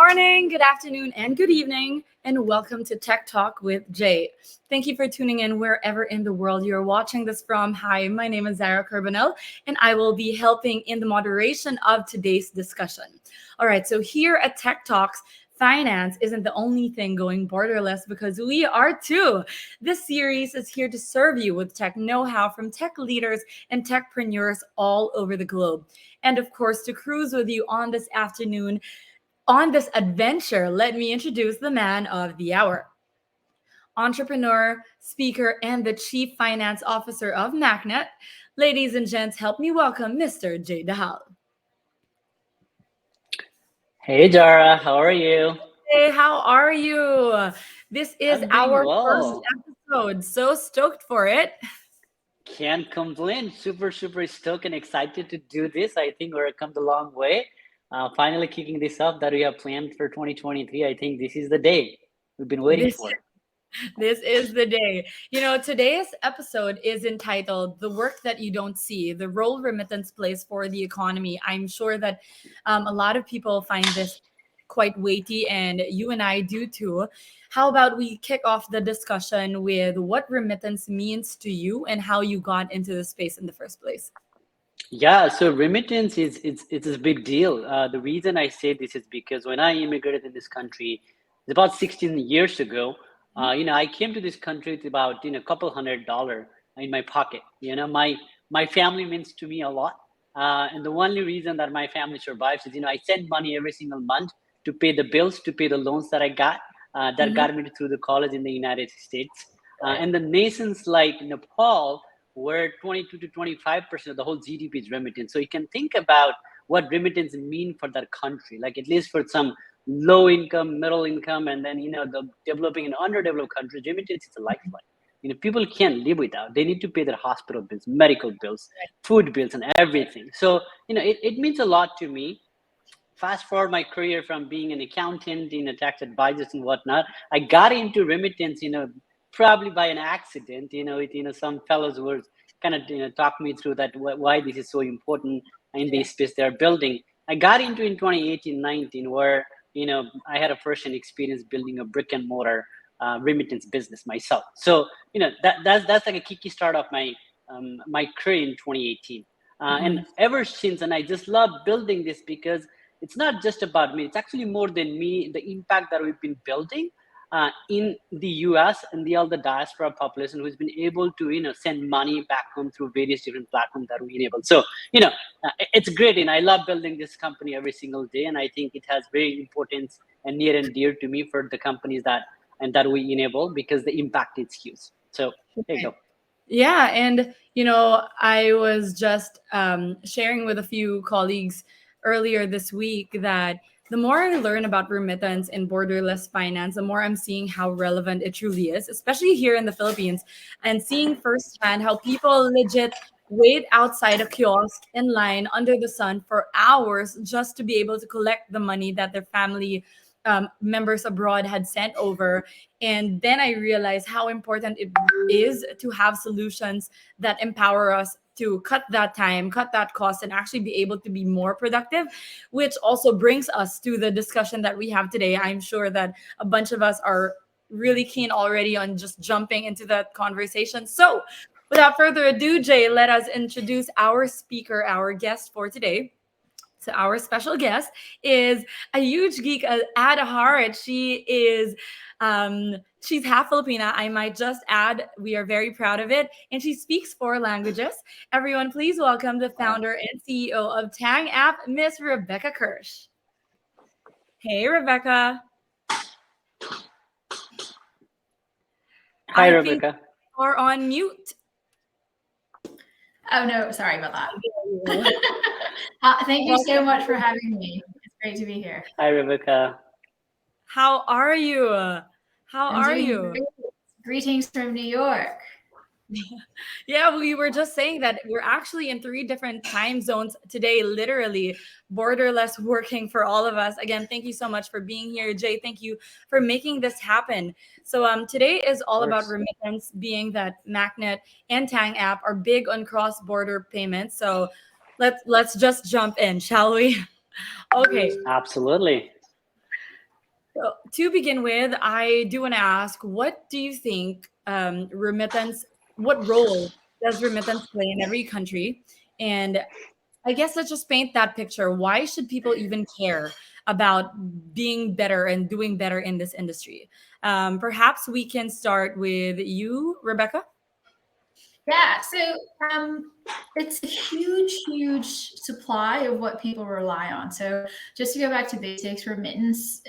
morning, good afternoon, and good evening, and welcome to Tech Talk with Jay. Thank you for tuning in wherever in the world you're watching this from. Hi, my name is Zara Carbonell, and I will be helping in the moderation of today's discussion. All right, so here at Tech Talks, finance isn't the only thing going borderless because we are too. This series is here to serve you with tech know-how from tech leaders and techpreneurs all over the globe. And of course, to cruise with you on this afternoon, on this adventure, let me introduce the man of the hour. Entrepreneur, speaker, and the Chief Finance Officer of Machnet. Ladies and gents, help me welcome Mr. Jay Dahal. Hey Jara, how are you? Hey, how are you? This is I'm doing our first well. episode. So stoked for it. Can't complain. Super stoked and excited to do this. I think we're come a long way. Finally kicking this up that we have planned for 2023. I think this is the day we've been waiting This for. This is the day. Today's episode is entitled The Work That You Don't See, the Role Remittance Plays for the Economy. I'm sure that a lot of people find this quite weighty, and you and I do too. How about we kick off the discussion with what remittance means to you and how you got into the space in the first place? Yeah, so remittance is it's a big deal. The reason I say this is because when I immigrated in this country, it's about 16 years ago. I came to this country with about a couple $100 in my pocket. My family means to me a lot, and the only reason that my family survives is I send money every single month to pay the bills, to pay the loans that I got that Mhm. got me through the college in the United States, and the nations like Nepal where 22 to 25% of the whole GDP is remittance. So you can think about what remittance mean for that country, like at least for some low income, middle income, and then the developing and underdeveloped countries, remittance is a lifeline. People can't live without. They need to pay their hospital bills, medical bills, food bills, and everything. So it means a lot to me. Fast forward my career from being an accountant, tax advisors and whatnot, I got into remittance, probably by an accident. Some fellows were kind of, talk me through that why this is so important in the space they're building. I got into in 2018-19 where, I had a first-hand experience building a brick and mortar remittance business myself. So, that's like a key start of my career in 2018. And ever since, and I just love building this because it's not just about me. It's actually more than me, the impact that we've been building in the US and the other diaspora population who's been able to, send money back home through various different platforms that we enable. So, it's great. And I love building this company every single day. And I think it has very importance and near and dear to me for the companies that we enable because the impact is huge. So there you go. Yeah, and I was just sharing with a few colleagues earlier this week that the more I learn about remittance and borderless finance, the more I'm seeing how relevant it truly is, especially here in the Philippines, and seeing firsthand how people legit wait outside a kiosk in line under the sun for hours just to be able to collect the money that their family members abroad had sent over. And then I realized how important it is to have solutions that empower us to cut that time, cut that cost, and actually be able to be more productive, which also brings us to the discussion that we have today. I'm sure that a bunch of us are really keen already on just jumping into that conversation. So, without further ado, Jay, let us introduce our speaker, our guest for today. So our special guest is a huge geek at heart. She's half Filipina. I might just add, we are very proud of it. And she speaks 4 languages. Everyone, please welcome the founder and CEO of TANG App, Miss Rebecca Kersch. Hey, Rebecca. Hi, I think Rebecca. you are on mute. Oh, no, sorry about that. Thank you so much for having me. It's great to be here. Hi, Rebecca. How are you? How I'm are doing you? great. Greetings from New York. Yeah, we were just saying that we're actually in 3 different time zones today, literally borderless working for all of us. Again, thank you so much for being here, Jay. Thank you for making this happen. So today is all about remittance, being that Machnet and TANG app are big on cross-border payments. So let's just jump in, shall we? Okay. Absolutely. So, to begin with, I do want to ask, what do you think remittance, what role does remittance play in every country? And I guess let's just paint that picture. Why should people even care about being better and doing better in this industry? Perhaps we can start with you, Rebecca. Yeah, so it's a huge supply of what people rely on. So just to go back to basics, remittance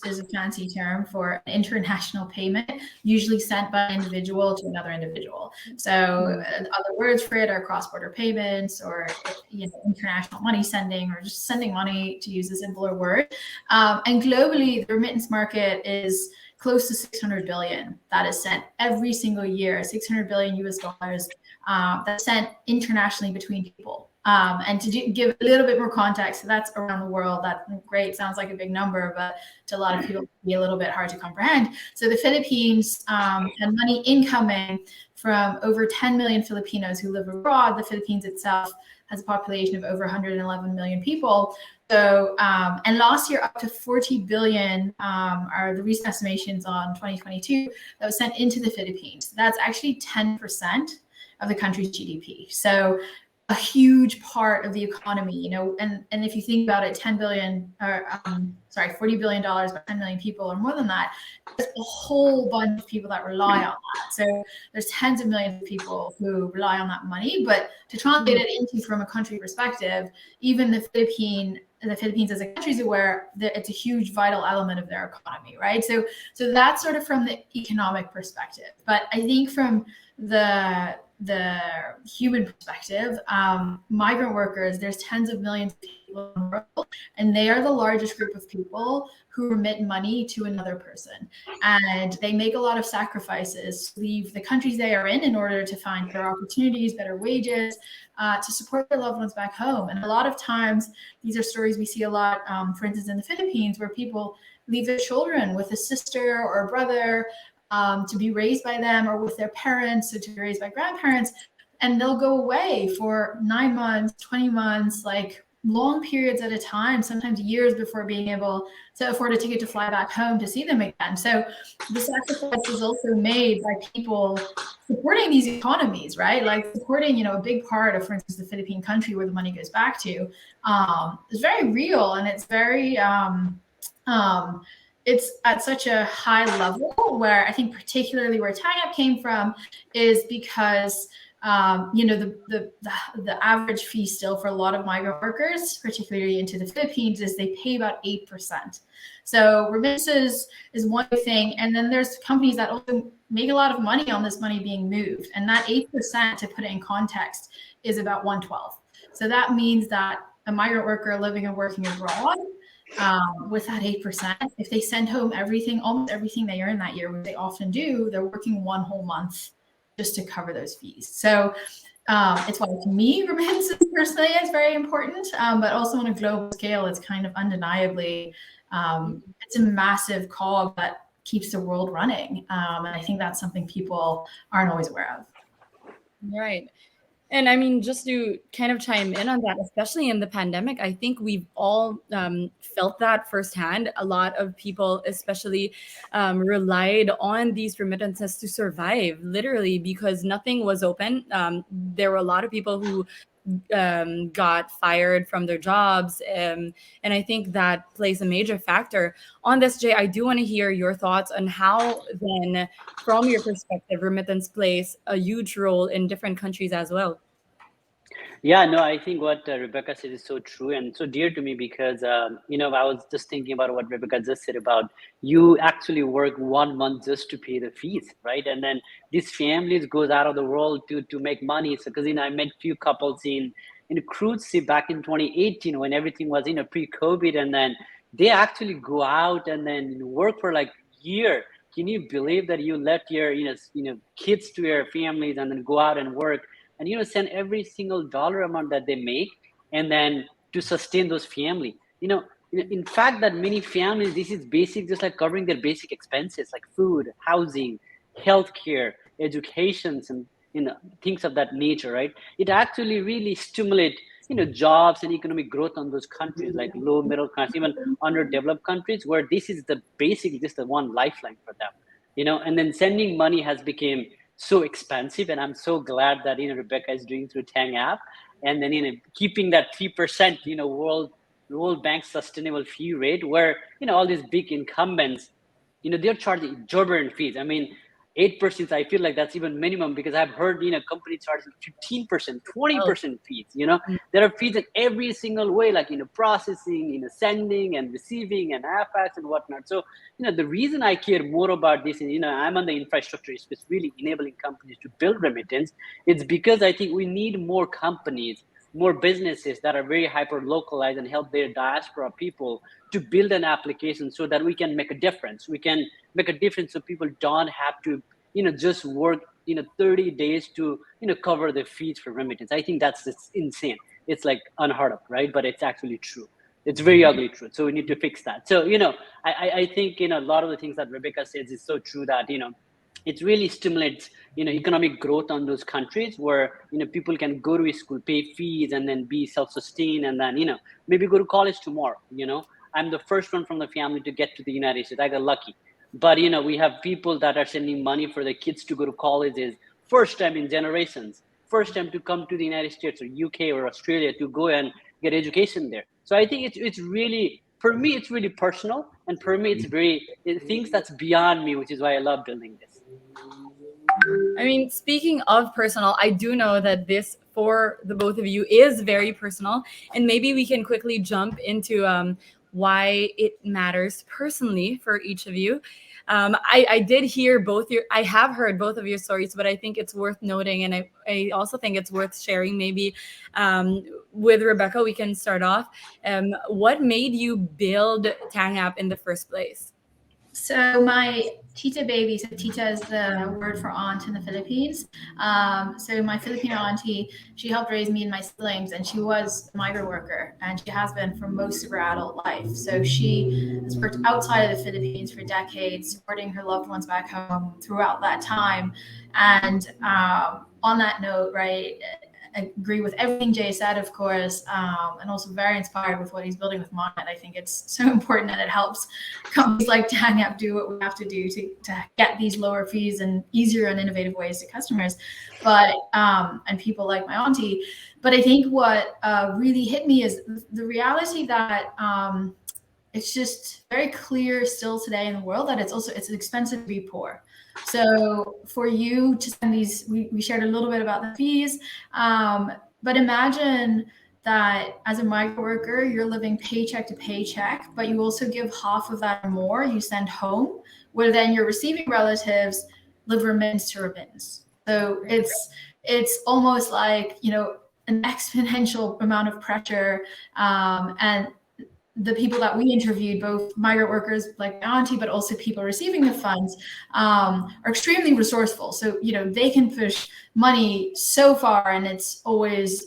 is a fancy term for an international payment, usually sent by an individual to another individual. So other words for it are cross-border payments, or international money sending, or just sending money, to use a simpler word. And globally, the remittance market is close to 600 billion that is sent every single year, 600 billion US dollars that's sent internationally between people. And to give a little bit more context, so that's around the world. That's great, sounds like a big number, but to a lot of people, it can be a little bit hard to comprehend. So the Philippines had money incoming from over 10 million Filipinos who live abroad. The Philippines itself has a population of over 111 million people. So, and last year, up to 40 billion are the recent estimations on 2022 that was sent into the Philippines. That's actually 10% of the country's GDP. So a huge part of the economy, and if you think about it, 10 billion, or $40 billion by 10 million people, or more than that, there's a whole bunch of people that rely on that. So there's tens of millions of people who rely on that money. But to translate it into, from a country perspective, even the Philippines as a country is aware that it's a huge vital element of their economy, right? So that's sort of from the economic perspective. But I think from the human perspective, migrant workers, there's tens of millions of people in the world, and they are the largest group of people who remit money to another person. And they make a lot of sacrifices to leave the countries they are in order to find better opportunities, better wages, to support their loved ones back home. And a lot of times, these are stories we see a lot, for instance, in the Philippines, where people leave their children with a sister or a brother to be raised by them, or with their parents, so to be raised by grandparents, and they'll go away for 9 months, 20 months, like long periods at a time, sometimes years before being able to afford a ticket to fly back home to see them again. So the sacrifice is also made by people supporting these economies, right? Like supporting, a big part of, for instance, the Philippine country where the money goes back to, is very real, and it's very, it's at such a high level, where I think particularly where TANG App came from is because the average fee still for a lot of migrant workers, particularly into the Philippines, is they pay about 8%. So remittances is one thing, and then there's companies that also make a lot of money on this money being moved, and that 8%, to put it in context, is about 1/12. So that means that a migrant worker living and working abroad, with that 8%, if they send home almost everything they earn that year, which they often do, they're working one whole month just to cover those fees. So it's why, to me, remittances personally is very important, but also on a global scale, it's kind of undeniably, it's a massive cog that keeps the world running. And I think that's something people aren't always aware of. Right. And I mean, just to kind of chime in on that, especially in the pandemic, I think we've all felt that firsthand. A lot of people, especially, relied on these remittances to survive, literally, because nothing was open. There were a lot of people who got fired from their jobs. And I think that plays a major factor. On this, Jay, I do want to hear your thoughts on how then, from your perspective, remittance plays a huge role in different countries as well. Yeah, no, I think what Rebecca said is so true and so dear to me, because, I was just thinking about what Rebecca just said about you actually work 1 month just to pay the fees, right? And then these families goes out of the world to make money. So, because, I met few couples in cruise ship back in 2018 when everything was, pre-COVID. And then they actually go out and then work for like year. Can you believe that you let your, kids to your families and then go out and work and send every single dollar amount that they make, and then to sustain those family? In fact, that many families, this is basic, just like covering their basic expenses like food, housing, healthcare, educations, and things of that nature, right? It actually really stimulate jobs and economic growth on those countries, like low middle class, even underdeveloped countries, where this is the basically just the one lifeline for them. And then sending money has become so expensive, and I'm so glad that Rebecca is doing through TANG app, and then keeping that 3% World Bank sustainable fee rate, where all these big incumbents, they're charging exorbitant fees. I mean, 8%, I feel like that's even minimum, because I've heard companies charging 15%, 20% fees. There are fees in every single way, like processing, sending and receiving and FX and whatnot. So the reason I care more about this, and I'm on the infrastructure space, really enabling companies to build remittance. It's because I think we need more companies, more businesses that are very hyper localized and help their diaspora people to build an application so that we can make a difference. We can make a difference so people don't have to, just work, 30 days to, cover the fees for remittance. I think that's insane. It's like unheard of, right? But it's actually true. It's very ugly truth. So we need to fix that. So, I think, a lot of the things that Rebecca says is so true that, it really stimulates economic growth on those countries where people can go to school, pay fees, and then be self-sustained, and then maybe go to college tomorrow. I'm the first one from the family to get to the United States. I got lucky, but we have people that are sending money for their kids to go to colleges, first time in generations, first time to come to the United States or UK or Australia to go and get education there. So I think it's really, for me, it's really personal, and for me, it's things that's beyond me, which is why I love building this. I mean, speaking of personal, I do know that this for the both of you is very personal, and maybe we can quickly jump into why it matters personally for each of you. I did hear I have heard both of your stories, but I think it's worth noting, and I also think it's worth sharing. Maybe with Rebecca, we can start off. What made you build TANG App in the first place? So my tita baby, so tita is the word for aunt in the Philippines. So my Filipino auntie, she helped raise me and my siblings, and she was a migrant worker, and she has been for most of her adult life. So she has worked outside of the Philippines for decades, supporting her loved ones back home throughout that time. And on that note, right, I agree with everything Jay said, of course, and also very inspired with what he's building with Machnet. I think it's so important that it helps companies like TANG App do what we have to do to get these lower fees and easier and innovative ways to customers, but and people like my auntie. But I think what really hit me is the reality that it's just very clear still today in the world that it's expensive to be poor. So for you to send these, we shared a little bit about the fees, but imagine that as a migrant worker, you're living paycheck to paycheck, but you also give half of that or more you send home, where then your receiving relatives live remittance to remittance. So it's almost like, an exponential amount of pressure, and the people that we interviewed, both migrant workers like my auntie, but also people receiving the funds, are extremely resourceful. So, they can push money so far, and it's always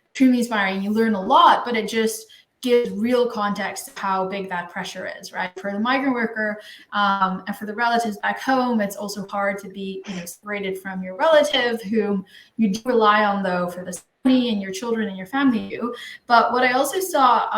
extremely inspiring. You learn a lot, but it just gives real context to how big that pressure is, right? For the migrant worker, and for the relatives back home, it's also hard to be separated from your relative whom you do rely on, though, for the and your children and your family do. But what I also saw,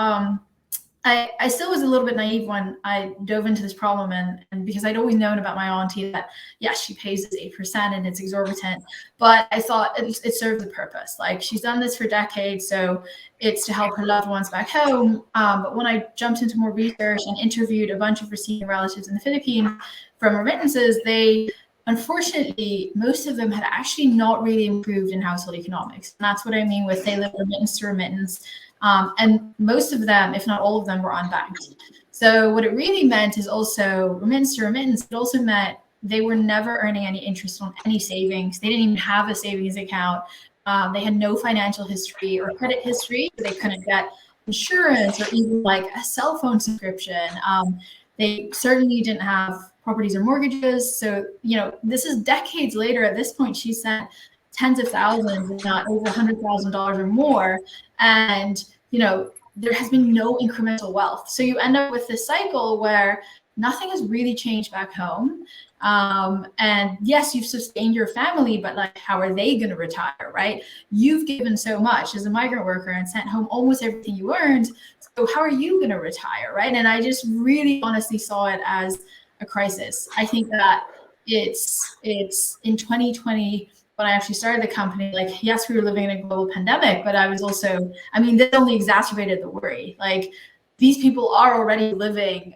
I still was a little bit naive when I dove into this problem, and because I'd always known about my auntie that, yes, she pays this 8% and it's exorbitant, but I thought it serves a purpose. Like, she's done this for decades, so it's to help her loved ones back home. But when I jumped into more research and interviewed a bunch of receiving relatives in the Philippines from remittances, unfortunately, most of them had actually not really improved in household economics. And that's what I mean with they live remittance to remittance. And most of them, if not all of them, were unbanked. So what it really meant is also remittance to remittance. It also meant they were never earning any interest on any savings. They didn't even have a savings account. They had no financial history or credit history. So they couldn't get insurance or even like a cell phone subscription. They certainly didn't have properties or mortgages. So, this is decades later. At this point, she sent tens of thousands, if not over $100,000 or more. And, there has been no incremental wealth. So you end up with this cycle where nothing has really changed back home. And yes, you've sustained your family, but like, how are they going to retire, right? You've given so much as a migrant worker and sent home almost everything you earned. So how are you going to retire, right? And I just really honestly saw it as a crisis. I think that it's in 2020 when I actually started the company, like, yes, we were living in a global pandemic, but I was also, I mean, this only exacerbated the worry. Like, these people are already living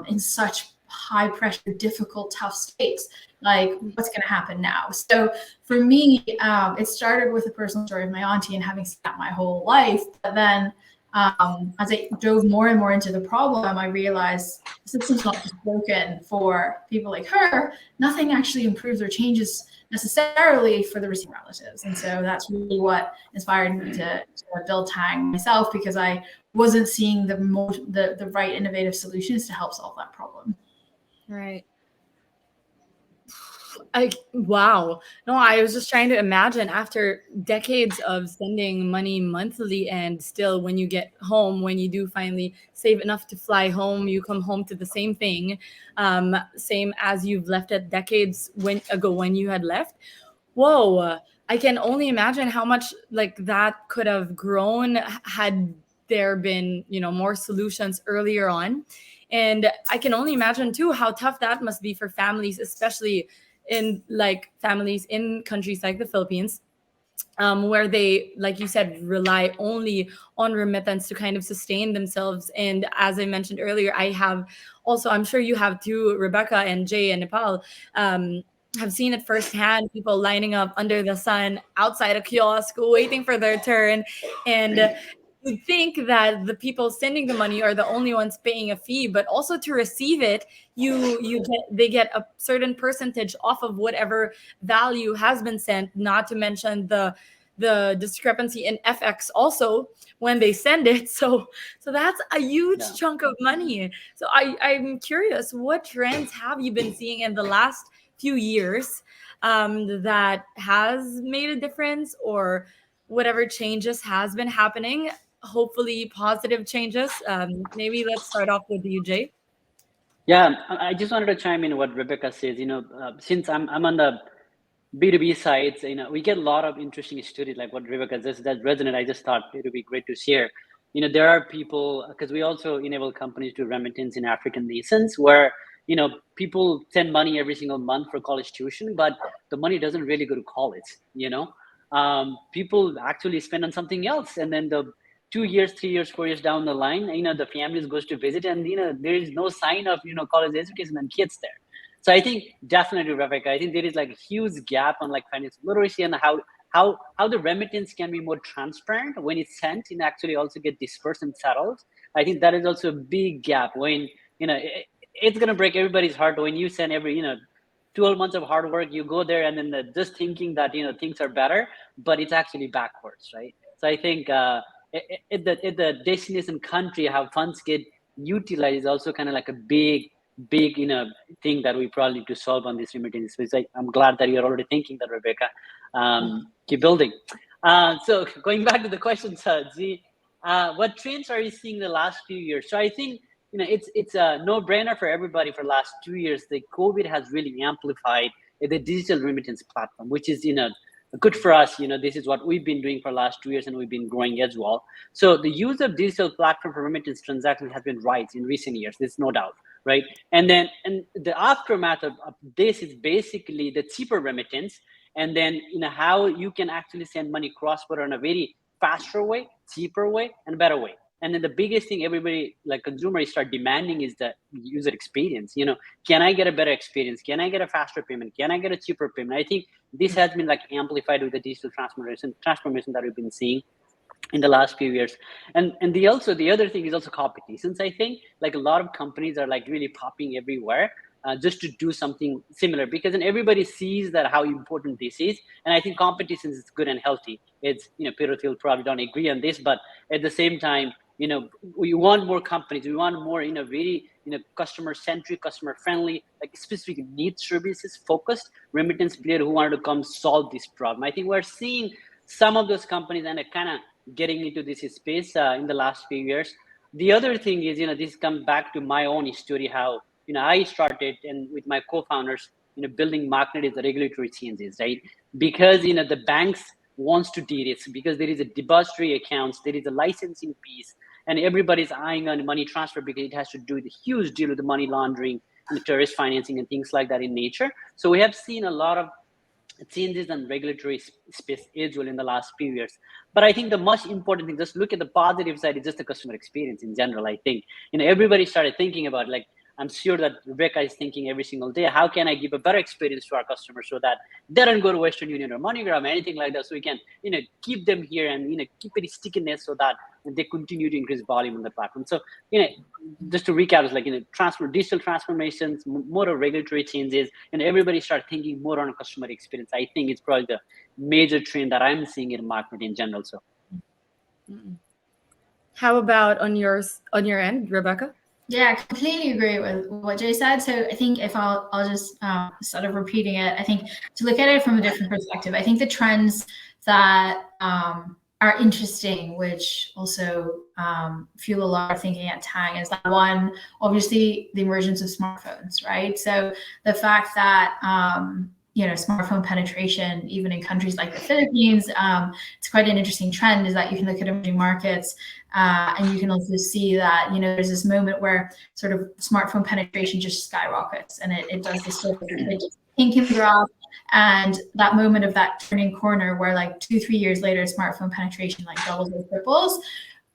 in such high pressure, difficult, tough states. Like, what's going to happen now? So for me, it started with a personal story of my auntie and having seen that my whole life. But then as I dove more and more into the problem, I realized the system's not just broken for people like her. Nothing actually improves or changes necessarily for the receiving relatives. And so that's really what inspired me to build TANG myself, because I wasn't seeing the right innovative solutions to help solve that problem. Right. Wow. No, I was just trying to imagine, after decades of sending money monthly, and still when you get home, when you do finally save enough to fly home, you come home to the same thing, same as you've left it decades ago when you had left. Whoa. I can only imagine how much like that could have grown had there been, more solutions earlier on. And I can only imagine too how tough that must be for families, especially in like families in countries like the Philippines, where they, like you said, rely only on remittance to kind of sustain themselves. And as I mentioned earlier, I have also, I'm sure you have too, Rebecca and Jay and Nepal, have seen it firsthand, people lining up under the sun outside a kiosk waiting for their turn. And you think that the people sending the money are the only ones paying a fee, but also to receive it, they get a certain percentage off of whatever value has been sent. Not to mention the discrepancy in FX also when they send it. So that's a huge chunk of money. So I'm curious, what trends have you been seeing in the last few years that has made a difference, or whatever changes has been happening? Hopefully positive changes. Maybe let's start off with you, Jay. Yeah, I just wanted to chime in what Rebecca says. Since I'm on the B2B sides, we get a lot of interesting stories like what Rebecca says that resonate. I just thought it would be great to share. There are people, because we also enable companies to remittance in African nations where, people send money every single month for college tuition, but the money doesn't really go to college. People actually spend on something else. And then the 2 years, 3 years, 4 years down the line, the families goes to visit, and, there is no sign of, college education and kids there. So I think definitely, Rebecca, I think there is like a huge gap on like financial literacy and how the remittance can be more transparent when it's sent and actually also get dispersed and settled. I think that is also a big gap when, it's going to break everybody's heart when you send every, 12 months of hard work, you go there and then just thinking that, things are better, but it's actually backwards, right? So I think in the destination country, how funds get utilized is also kind of like a big thing that we probably need to solve on this remittance space. I'm glad that you're already thinking that, Rebecca. Keep building. So going back to the question, Z, what trends are you seeing the last few years? So I think it's a no-brainer for everybody. For the last 2 years, the COVID has really amplified the digital remittance platform, which is good for us. This is what we've been doing for the last 2 years, and we've been growing as well. So the use of digital platform for remittance transactions has been rising in recent years. There's no doubt, right? And the aftermath of this is basically the cheaper remittance, and then how you can actually send money cross-border in a very faster way, cheaper way, and better way. And then the biggest thing everybody, like consumers, start demanding is the user experience. Can I get a better experience? Can I get a faster payment? Can I get a cheaper payment? I think this has been like amplified with the digital transformation that we've been seeing in the last few years. And the other thing is also competitions. I think like a lot of companies are like really popping everywhere just to do something similar, because then everybody sees that how important this is. And I think competition is good and healthy. It's, Peter Thiel probably don't agree on this, but at the same time, we want more companies. We want more, very, customer centric, customer friendly, like specific needs services focused remittance player who wanted to come solve this problem. I think we're seeing some of those companies and kind of getting into this space in the last few years. The other thing is, this comes back to my own story, how I started and with my co-founders, building Machnet is the regulatory changes, right? Because, the banks wants to de-risk because there is a depository accounts, there is a licensing piece, and everybody's eyeing on money transfer because it has to do with a huge deal with the money laundering and the terrorist financing and things like that in nature. So we have seen a lot of changes in regulatory space as well in the last few years. But I think the most important thing, just look at the positive side, is just the customer experience in general. I think, everybody started thinking about, like, I'm sure that Rebecca is thinking every single day, how can I give a better experience to our customers so that they don't go to Western Union or MoneyGram or anything like that, so we can, keep them here and, keep any stickiness so that they continue to increase volume on the platform. So, just to recap, it's like, digital transformations, more of regulatory changes, and everybody start thinking more on a customer experience. I think it's probably the major trend that I'm seeing in market in general. So, how about on your end, Rebecca? Yeah, I completely agree with what Jay said. So I think if I'll just sort of repeating it, I think to look at it from a different perspective, I think the trends that are interesting, which also fuel a lot of thinking at TANG, is that one, obviously the emergence of smartphones, right? So the fact that smartphone penetration, even in countries like the Philippines, it's quite an interesting trend, is that you can look at emerging markets and you can also see that, there's this moment where sort of smartphone penetration just skyrockets, and it does this sort of pink in the graph, and that moment of that turning corner where like 2-3 years later, smartphone penetration like doubles or triples.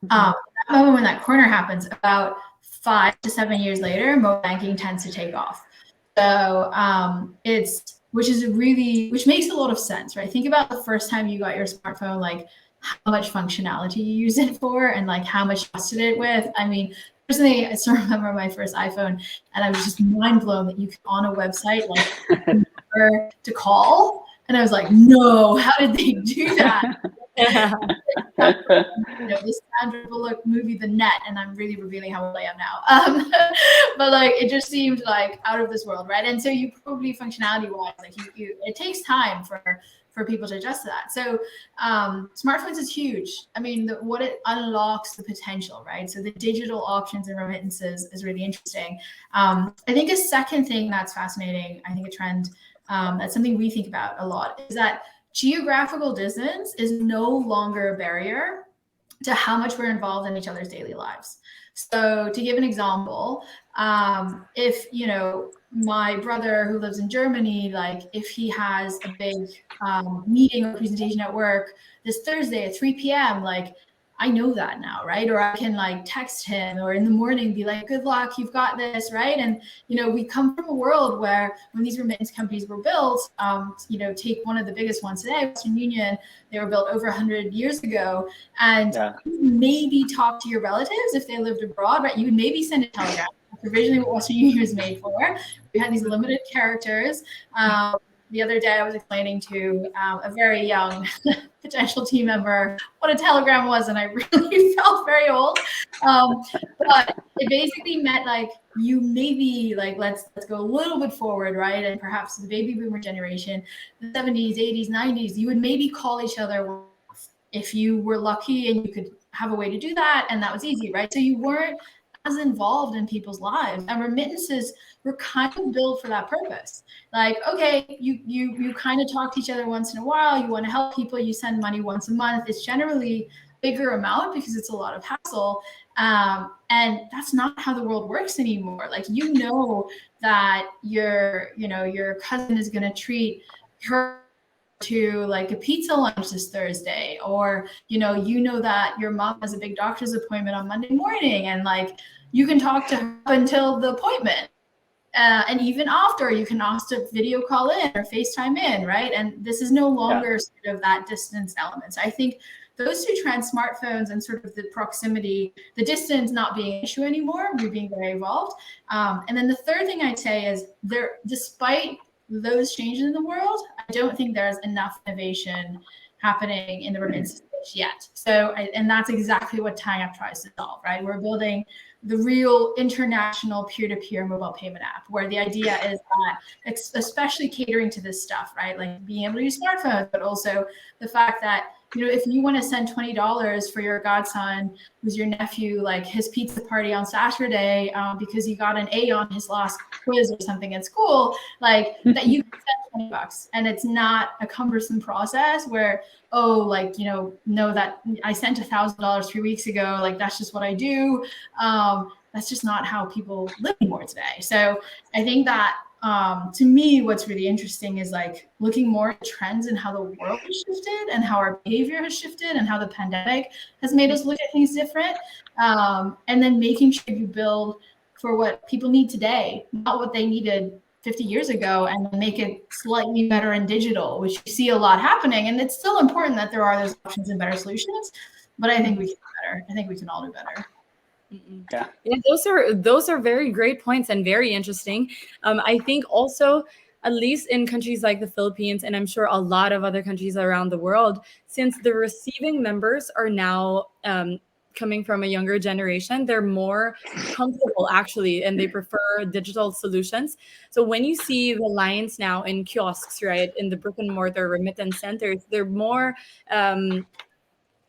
That moment when that corner happens, about 5 to 7 years later, mobile banking tends to take off. So which makes a lot of sense, right? Think about the first time you got your smartphone, like how much functionality you use it for and like how much you trusted it with. I mean, personally, I still remember my first iPhone and I was just mind blown that you could on a website like remember to call. And I was like, no, how did they do that? This Sandra Bullock movie, The Net, and I'm really revealing how old I am now. But like, it just seemed like out of this world, right? And so you probably functionality-wise, like it takes time for people to adjust to that. So smartphones is huge. I mean, what it unlocks the potential, right? So the digital options and remittances is really interesting. I think a second thing that's fascinating, I think a trend that's something we think about a lot, is that geographical distance is no longer a barrier to how much we're involved in each other's daily lives. So to give an example, if, my brother who lives in Germany, like if he has a big meeting or presentation at work this Thursday at 3 p.m., like I know that now, right? Or I can like text him or in the morning be like, good luck, you've got this, right? And, we come from a world where when these remittance companies were built, take one of the biggest ones today, Western Union, they were built over 100 years ago. And you maybe talk to your relatives if they lived abroad, right? You would maybe send a telegram. That's originally what Western Union was made for. We had these limited characters. The other day I was explaining to a very young potential team member what a telegram was, and I really felt very old. But it basically meant like you maybe like let's go a little bit forward, right? And perhaps the baby boomer generation, the 70s, 80s, 90s, you would maybe call each other if you were lucky and you could have a way to do that, and that was easy, right? So you weren't as involved in people's lives, and remittances were kind of built for that purpose. Like, okay, you kind of talk to each other once in a while, you want to help people, you send money once a month. It's generally a bigger amount because it's a lot of hassle. And that's not how the world works anymore. Like, that your cousin is going to treat her to like a pizza lunch this Thursday, or that your mom has a big doctor's appointment on Monday morning, and like you can talk to her up until the appointment, and even after you can also video call in or FaceTime in, right? And this is no longer sort of that distance element. So I think those two trends, smartphones and sort of the proximity, the distance not being an issue anymore, we're being very evolved. And then the third thing I'd say is despite those changes in the world, I don't think there's enough innovation happening in the remittance space yet. So, and that's exactly what TANG App tries to solve, right? We're building the real international peer-to-peer mobile payment app, where the idea is that, especially catering to this stuff, right? Like being able to use smartphones, but also the fact that if you want to send $20 for your godson, who's your nephew, like his pizza party on Saturday, because he got an A on his last quiz or something at school, like that you can send $20, and it's not a cumbersome process where, know that I sent $1,000 3 weeks ago, like that's just what I do. That's just not how people live anymore today. So I think that to me, what's really interesting is like looking more at trends and how the world has shifted and how our behavior has shifted and how the pandemic has made us look at things different. And then making sure you build for what people need today, not what they needed 50 years ago, and make it slightly better in digital, which you see a lot happening. And it's still important that there are those options and better solutions, but I think we can do better. I think we can all do better. Yeah, those are very great points and very interesting. I think also, at least in countries like the Philippines, and I'm sure a lot of other countries around the world, since the receiving members are now coming from a younger generation, they're more comfortable actually, and they prefer digital solutions. So when you see the lines now in kiosks, right, in the brick and mortar remittance centers, they're more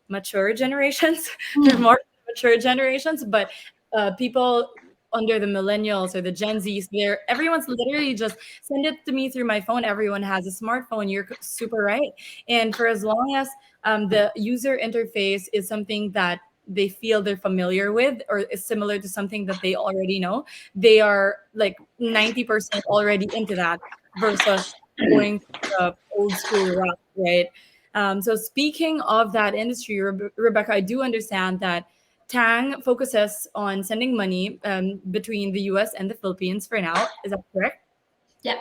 mature generations. They're more mature generations, but people under the millennials or the Gen Zs, everyone's literally just send it to me through my phone. Everyone has a smartphone. You're super right. And for as long as the user interface is something that they feel they're familiar with or is similar to something that they already know, they are like 90% already into that versus going the old school route, right? So speaking of that industry, Rebecca, I do understand that TANG focuses on sending money between the US and the Philippines for now. Is that correct? Yeah.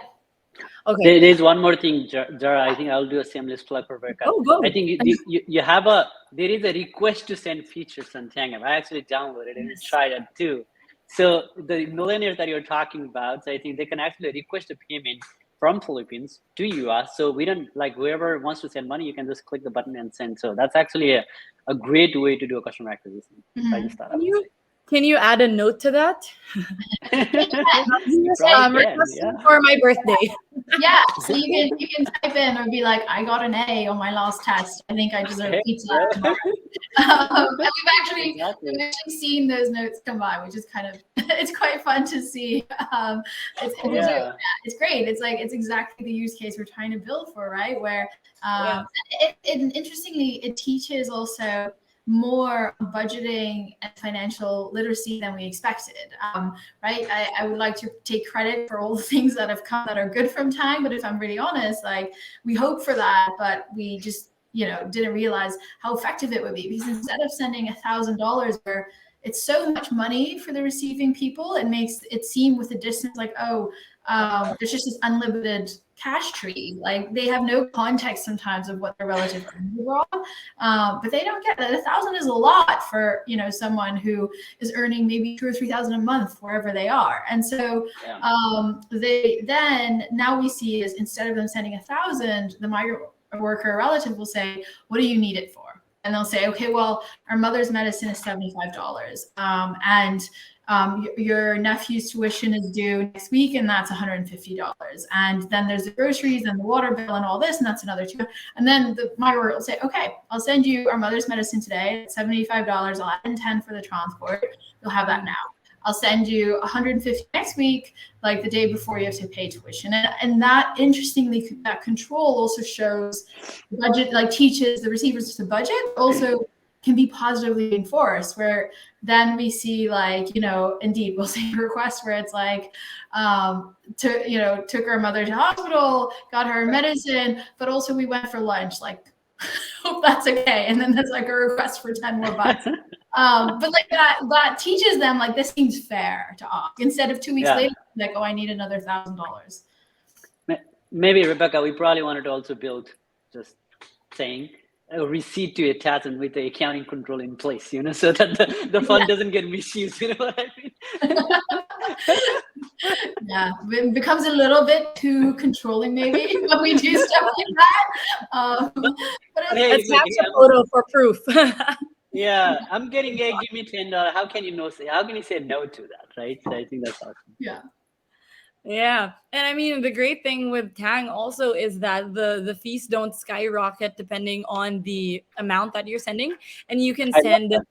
Okay. There's one more thing, Jara. I think I'll do a seamless plug for Rebecca. Oh, go. I think you have there is a request to send features on TANG App. I actually downloaded it and tried it too. So the millennials that you're talking about, so I think they can actually request a payment from Philippines to US. So we don't, like, whoever wants to send money, you can just click the button and send. So that's actually a great way to do a customer acquisition. I just thought Can you add a note to that? For my birthday. Yeah, so you can type in or be like, I got an A on my last test. I think I deserve pizza tomorrow. And we've actually seen those notes come by, which is kind of it's quite fun to see. It's great. It's like it's exactly the use case we're trying to build for, right? Where interestingly, it teaches also more budgeting and financial literacy than we expected, right? I would like to take credit for all the things that have come that are good from TANG, but if I'm really honest, like we hope for that, but we just didn't realize how effective it would be, because instead of sending $1,000 where it's so much money for the receiving people, it makes it seem with a distance like, there's just this unlimited cash tree. Like they have no context sometimes of what their relative are on, but they don't get that. 1,000 is a lot for someone who is earning maybe 2,000 or 3,000 a month wherever they are. And so now we see is instead of them sending 1,000, the migrant worker relative will say, what do you need it for? And they'll say, okay, well, our mother's medicine is $75, and your nephew's tuition is due next week, and that's $150. And then there's the groceries and the water bill and all this, and that's another $200. And then the migrant will say, okay, I'll send you our mother's medicine today, $75. I'll add in 10 for the transport. You'll have that now. I'll send you $150 next week, like the day before you have to pay tuition. And that, interestingly, that control also shows the budget, like teaches the receivers to budget, also can be positively enforced, where then we see like, indeed we'll see requests where it's like, took our mother to hospital, got her medicine, but also we went for lunch, like, hope that's okay. And then there's like a request for 10 more bucks. But like that teaches them like this seems fair to ask, instead of 2 weeks later, like, oh, I need another $1,000. Maybe Rebecca, we probably wanted to also build, just saying, a receipt to attach and with the accounting control in place, so that the fund doesn't get misused. You know what I mean? Yeah, it becomes a little bit too controlling maybe when we do stuff like that. But let's have a photo for proof. Yeah, I'm getting a, give me $10. How can you say no to that, right? So I think that's awesome. Yeah. Yeah. And I mean, the great thing with Tang also is that the fees don't skyrocket depending on the amount that you're sending. And you can I love send, that.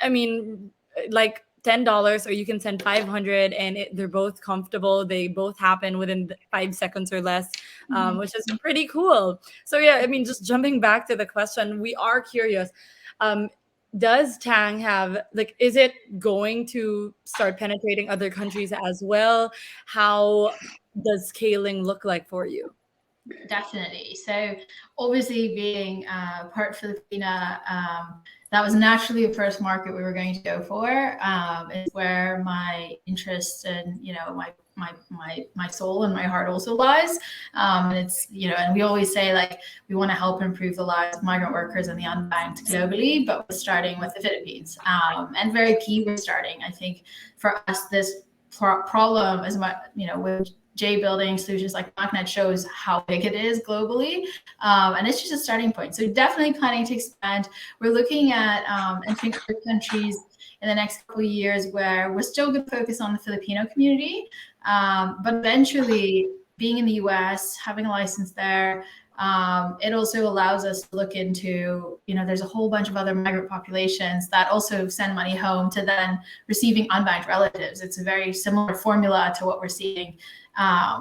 I mean, like $10, or you can send 500, and they're both comfortable. They both happen within 5 seconds or less, Mhm. which is pretty cool. So yeah, I mean, just jumping back to the question, we are curious. Um, does Tang have, like, is it going to start penetrating other countries as well? How does scaling look like for you? Definitely. So obviously being part Filipina, that was naturally the first market we were going to go for. It's where my interest and, you know, my soul and my heart also lies. And it's, you know, and we always say, like, we want to help improve the lives of migrant workers and the unbanked globally, but we're starting with the Philippines. And very key, we're starting. I think for us, this problem is much, you know, with J building solutions like Machnet shows how big it is globally. And it's just a starting point. So definitely planning to expand. We're looking at entering other countries in the next couple of years where we're still going to focus on the Filipino community. But eventually being in the US, having a license there, it also allows us to look into, you know, there's a whole bunch of other migrant populations that also send money home to then receiving unbanked relatives. It's a very similar formula to what we're seeing,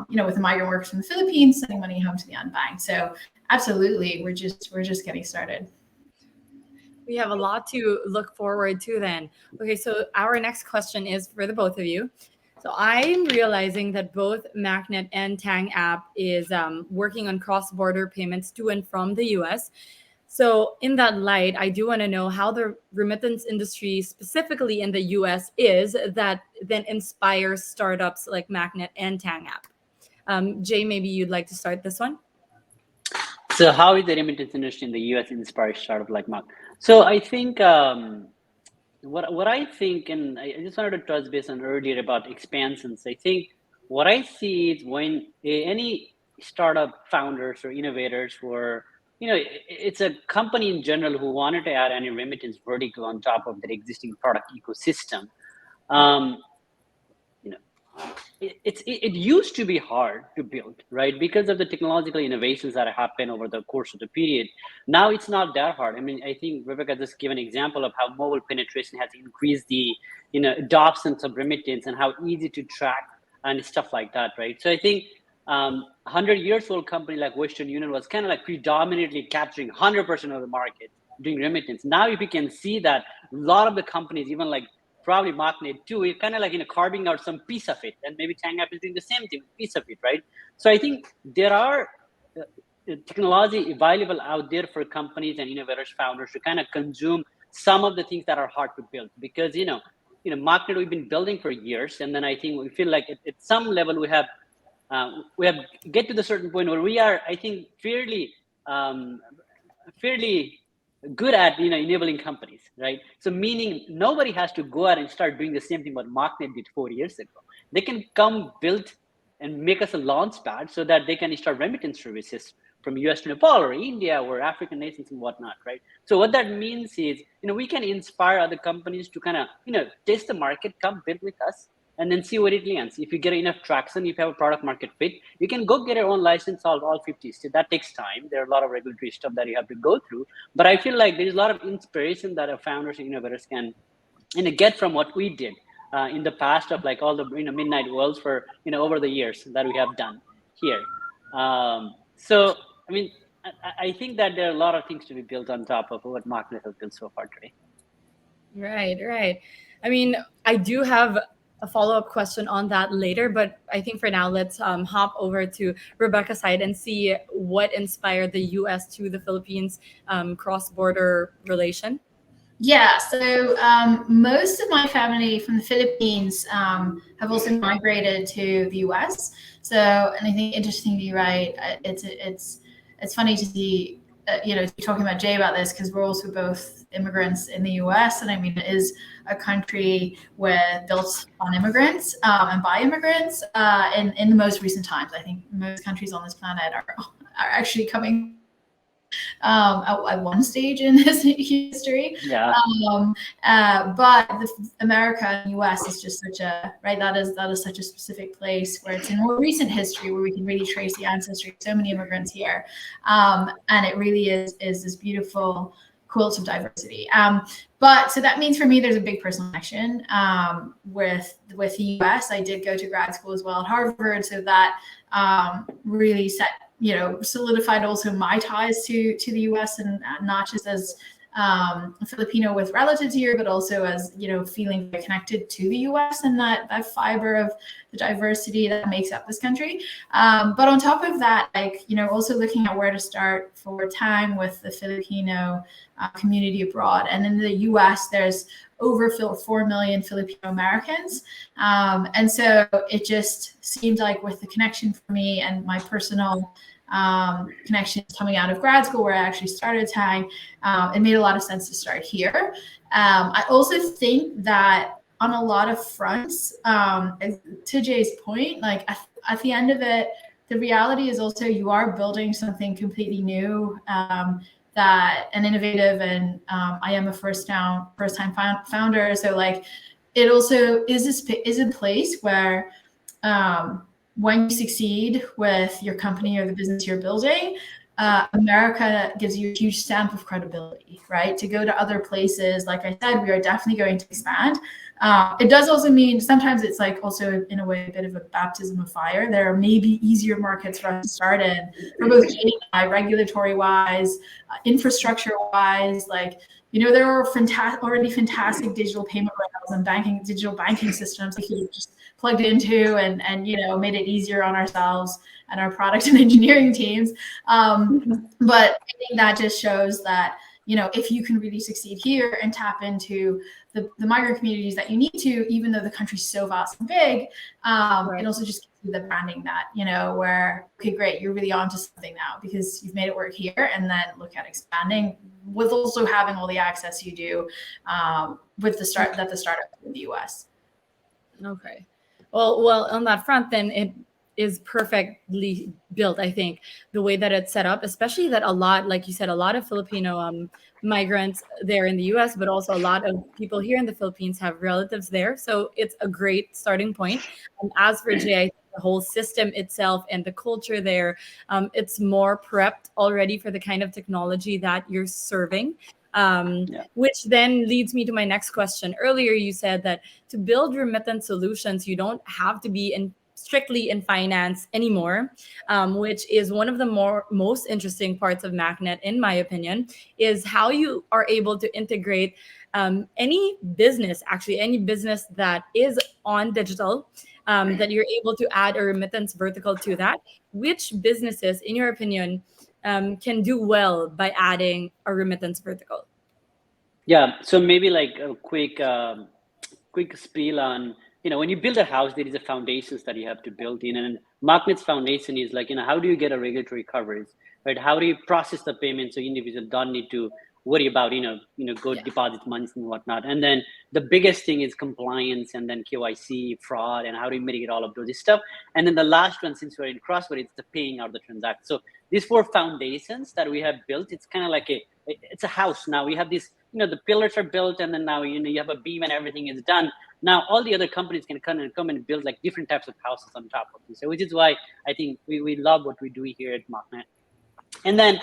you know, with the migrant workers from the Philippines sending money home to the unbanked. So absolutely, we're just getting started. We have a lot to look forward to then. Okay, so our next question is for the both of you. So I'm realizing that both Machnet and Tang App is working on cross-border payments to and from the US. So in that light, I do want to know how the remittance industry, specifically in the US, is that then inspires startups like Machnet and Tang App. Jay, maybe you'd like to start this one. So how is the remittance industry in the US inspired startup like Mark? So I think what I think, and I just wanted to touch base on earlier about expansions. I think what I see is when any startup founders or innovators who are, you know, it's a company in general who wanted to add any remittance vertical on top of their existing product ecosystem. Um, you know, it used to be hard to build, right? Because of the technological innovations that happen over the course of the period. Now it's not that hard. I mean, I think Rebecca just gave an example of how mobile penetration has increased the, you know, adoptions of remittance and how easy to track and stuff like that, right? So I think 100 years old company like Western Union was kind of like predominantly capturing 100% of the market doing remittance. Now if you can see that a lot of the companies, even like probably Machnet too, we're kind of like, you know, carving out some piece of it, and maybe Tang App is doing the same thing, piece of it, right? So I think there are technology available out there for companies and innovators, founders to kind of consume some of the things that are hard to build, because Machnet we've been building for years, and then I think we feel like at some level we have get to the certain point where we are, I think, fairly good at enabling companies, right? So meaning nobody has to go out and start doing the same thing what Machnet did 4 years ago. They can come build and make us a launch pad so that they can start remittance services from US to Nepal or India or African nations and whatnot, right? So what that means is, we can inspire other companies to kind of, test the market, come build with us, and then see where it lands. If you get enough traction, if you have a product market fit, you can go get your own license, all 50 states. That takes time. There are a lot of regulatory stuff that you have to go through. But I feel like there's a lot of inspiration that our founders and innovators can get from what we did in the past, of like all the midnight worlds for over the years that we have done here. So I mean, I think that there are a lot of things to be built on top of what Machnet has built so far today. Right, right. I mean, I do have a follow-up question on that later, but I think for now, let's hop over to Rebecca's side and see what inspired the US to the Philippines cross-border relation. Yeah, so most of my family from the Philippines have also migrated to the US. So, and I think interestingly, right, it's funny to see, you're talking about Jay about this, because we're also both immigrants in the US, and I mean, it is a country built on immigrants and by immigrants in the most recent times. I think most countries on this planet are actually coming at one stage in this history. Yeah. But America and US is just such a, right, that is such a specific place where it's in more recent history where we can really trace the ancestry of so many immigrants here. And it really is this beautiful quilt of diversity. But so that means for me, there's a big personal connection with the US. I did go to grad school as well at Harvard, so that really solidified also my ties to the US, and not just as a Filipino with relatives here, but also as, feeling very connected to the US and that fiber of the diversity that makes up this country. But on top of that, also looking at where to start for TANG with the Filipino community abroad. And in the US, there's over 4 million Filipino Americans. And so it just seemed like with the connection for me and my personal connections coming out of grad school where I actually started TANG, it made a lot of sense to start here. I also think that on a lot of fronts, to Jay's point, at the end of it, the reality is also you are building something completely new, that and innovative, and I am a first-time founder, so it also is a place where when you succeed with your company or the business you're building, America gives you a huge stamp of credibility, right? To go to other places, like I said, we are definitely going to expand. It does also mean sometimes it's also in a way a bit of a baptism of fire. There are maybe easier markets for us to start in, for both regulatory wise, infrastructure wise. There are already fantastic digital payment rails and digital banking systems that you just plugged into and made it easier on ourselves and our product and engineering teams. But I think that just shows that, if you can really succeed here and tap into the migrant communities that you need to, even though the country's so vast and big, Right. it also just gives you the branding that, where, okay, great, you're really onto something now because you've made it work here, and then look at expanding with also having all the access you do with the startup in the US. Okay. Well, on that front, then it is perfectly built. I think the way that it's set up, especially that a lot, like you said, a lot of Filipino migrants there in the U.S., but also a lot of people here in the Philippines have relatives there. So it's a great starting point. As for Jay, I think the whole system itself and the culture there, it's more prepped already for the kind of technology that you're serving. Which then leads me to my next question. Earlier, you said that to build remittance solutions, you don't have to be strictly in finance anymore, which is one of the most interesting parts of Machnet, in my opinion, is how you are able to integrate any business that is on digital, that you're able to add a remittance vertical to that. Which businesses, in your opinion, can do well by adding a remittance vertical? Yeah, so maybe a quick spiel on, when you build a house, there is a foundations that you have to build in, and Machnet's foundation is how do you get a regulatory coverage, right? How do you process the payment so individuals don't need to worry about, deposit monies and whatnot. And then the biggest thing is compliance, and then KYC, fraud, and how do you mitigate all of those stuff. And then the last one, since we're in cross-border, it's the paying out the transaction. So these 4 foundations that we have built, it's kind of it's a house. Now we have this, the pillars are built, and then now, you have a beam and everything is done. Now all the other companies can come and build different types of houses on top of this, which is why I think we love what we do here at Machnet. And then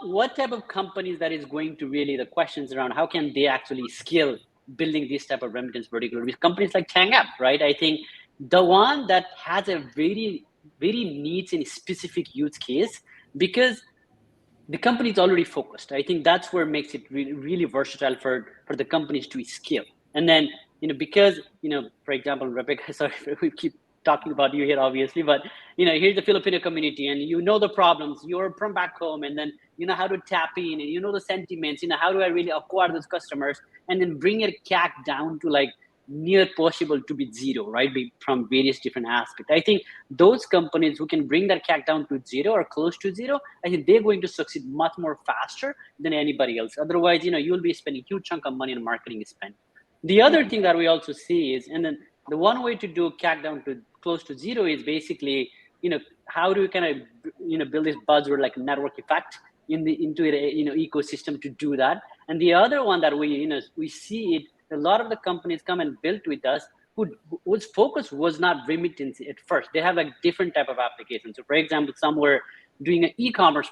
what type of companies that is going to really, the questions around how can they actually scale building this type of remittance vertical with companies like TANG App, right? I think the one that has a very, very needs and specific use case, because the company is already focused. I think that's where it makes it really, really versatile for the companies to scale. And then, because, for example, Rebecca, sorry, we keep talking about you here, obviously, but, here's the Filipino community, and the problems, you're from back home, and then you know how to tap in, and the sentiments, how do I really acquire those customers, and then bring your CAC down to near possible to be zero, right? From various different aspects. I think those companies who can bring their CAC down to zero or close to zero, I think they're going to succeed much more faster than anybody else. Otherwise, you'll be spending a huge chunk of money on marketing spend. The other thing that we also see is, and then the one way to do CAC down to close to zero is basically, how do we kind of, build this buzzword like network effect? into it, ecosystem to do that. And the other one that we see it, a lot of the companies come and build with us whose focus was not remittance at first. They have like different type of applications. So for example, some were doing an e-commerce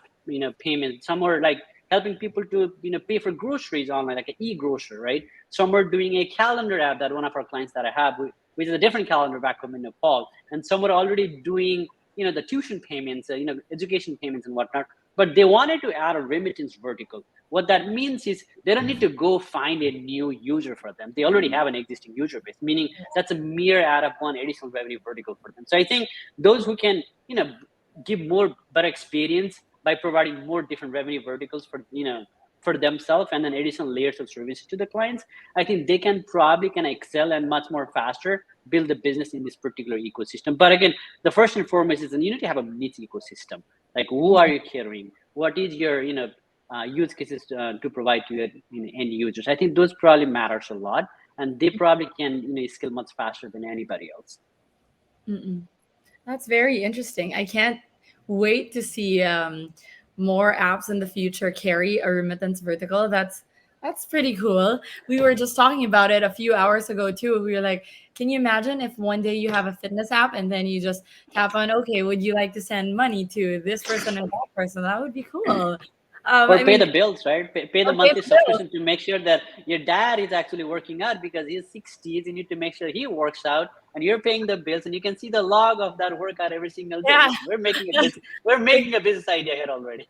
payment, some were like helping people to pay for groceries online, like an e-grocer, right? Some were doing a calendar app that one of our clients that I have, which is a different calendar back home in Nepal. And some were already doing the tuition payments, education payments and whatnot, but they wanted to add a remittance vertical. What that means is they don't need to go find a new user for them. They already have an existing user base, meaning that's a mere add up one additional revenue vertical for them. So I think those who can, give more better experience by providing more different revenue verticals for themselves and then additional layers of services to the clients, I think they can probably excel and much more faster build a business in this particular ecosystem. But again, the first and foremost is you need to have a niche ecosystem. Like, who are you catering? What is your use cases to provide to your end users? I think those probably matters a lot, and they probably can scale much faster than anybody else. That's very interesting. I can't wait to see more apps in the future carry a remittance vertical. That's pretty cool. We were just talking about it a few hours ago too. We were like, can you imagine if one day you have a fitness app and then you just tap on, okay, would you like to send money to this person or that person? That would be cool. Or pay the bills, right? Pay the monthly subscription to make sure that your dad is actually working out because he's 60s. You need to make sure he works out, and you're paying the bills, and you can see the log of that workout every single day. Yeah. We're making a business idea here already.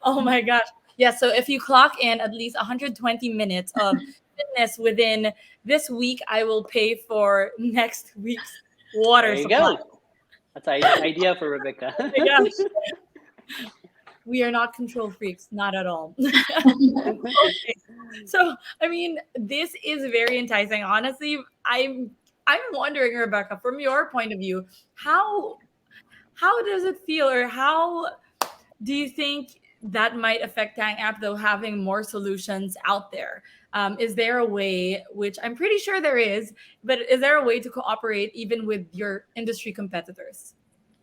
Oh my gosh. Yeah, so if you clock in at least 120 minutes of fitness within this week, I will pay for next week's water There you supply. go. That's an idea for Rebecca. Oh my gosh. We are not control freaks, not at all. Okay. So, I mean, this is very enticing. Honestly, I'm wondering, Rebecca, from your point of view, how does it feel, or how do you think that might affect TANG App, though, having more solutions out there? Is there a way, which I'm pretty sure there is, but is there a way to cooperate even with your industry competitors?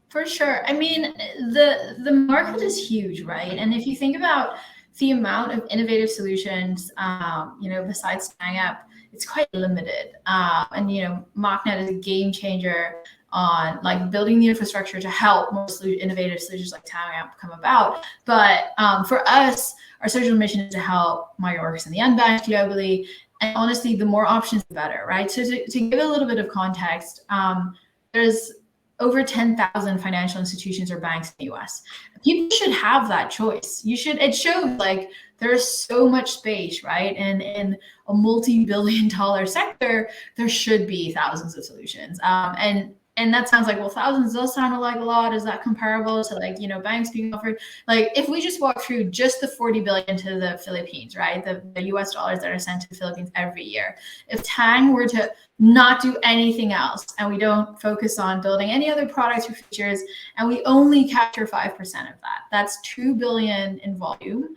For sure. I mean, the market is huge, right? And if you think about the amount of innovative solutions, besides TANG App, it's quite limited. And Machnet is a game changer on like building the infrastructure to help more innovative solutions like TANG App come about. But for us, our social mission is to help migrants and the unbanked globally. And honestly, the more options, the better, right? So to give a little bit of context, there's over 10,000 financial institutions or banks in the US. People should have that choice. It shows like there's so much space, right? And in a multi-billion-dollar sector, there should be thousands of solutions. And that sounds like, well, thousands does sound like a lot. Is that comparable to like, banks being offered? Like if we just walk through just the 40 billion to the Philippines, right? The US dollars that are sent to the Philippines every year. If TANG were to not do anything else and we don't focus on building any other products or features, and we only capture 5% of that, that's 2 billion in volume.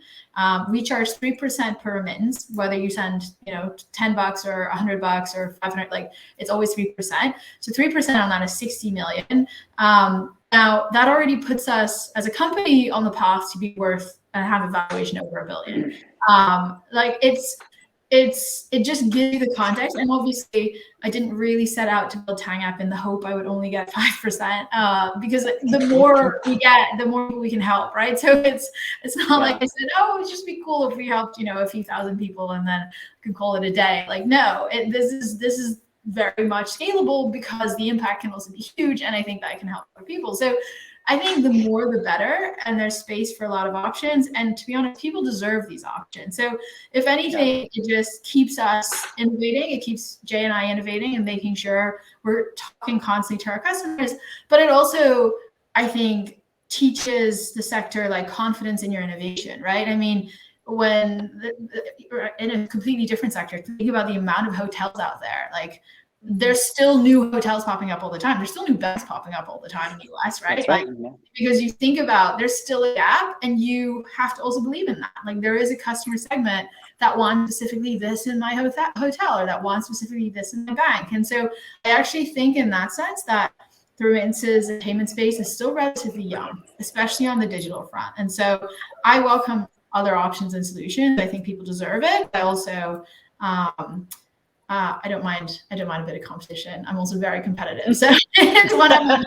We charge 3% per remittance, whether you send, $10 or $100 or 500, like it's always 3%. So 3% on that is 60 million. Now that already puts us as a company on the path to be worth and have a valuation over $1 billion. It just gives you the context. And obviously I didn't really set out to build TANG App in the hope I would only get 5%, because the more we get, the more we can help, right? So it's not like I said, oh, it would just be cool if we helped, a few thousand people and then could call it a day. Like, no, this is very much scalable because the impact can also be huge. And I think that can help other people. So I think the more the better, and there's space for a lot of options. And to be honest, people deserve these options. So if anything, it just keeps us innovating. It keeps Jay and I innovating and making sure we're talking constantly to our customers. But it also, I think, teaches the sector like confidence in your innovation, right? I mean, when in a completely different sector, think about the amount of hotels out there, like there's still new hotels popping up all the time. There's still new banks popping up all the time in the US, right? That's right. Because you think about, there's still a gap, and you have to also believe in that. Like there is a customer segment that wants specifically this in my hotel, or that wants specifically this in my bank. And so I actually think in that sense that the remittances and payment space is still relatively young, especially on the digital front. And so I welcome other options and solutions. I think people deserve it. I also, I don't mind a bit of competition. I'm also very competitive. So it's one of my,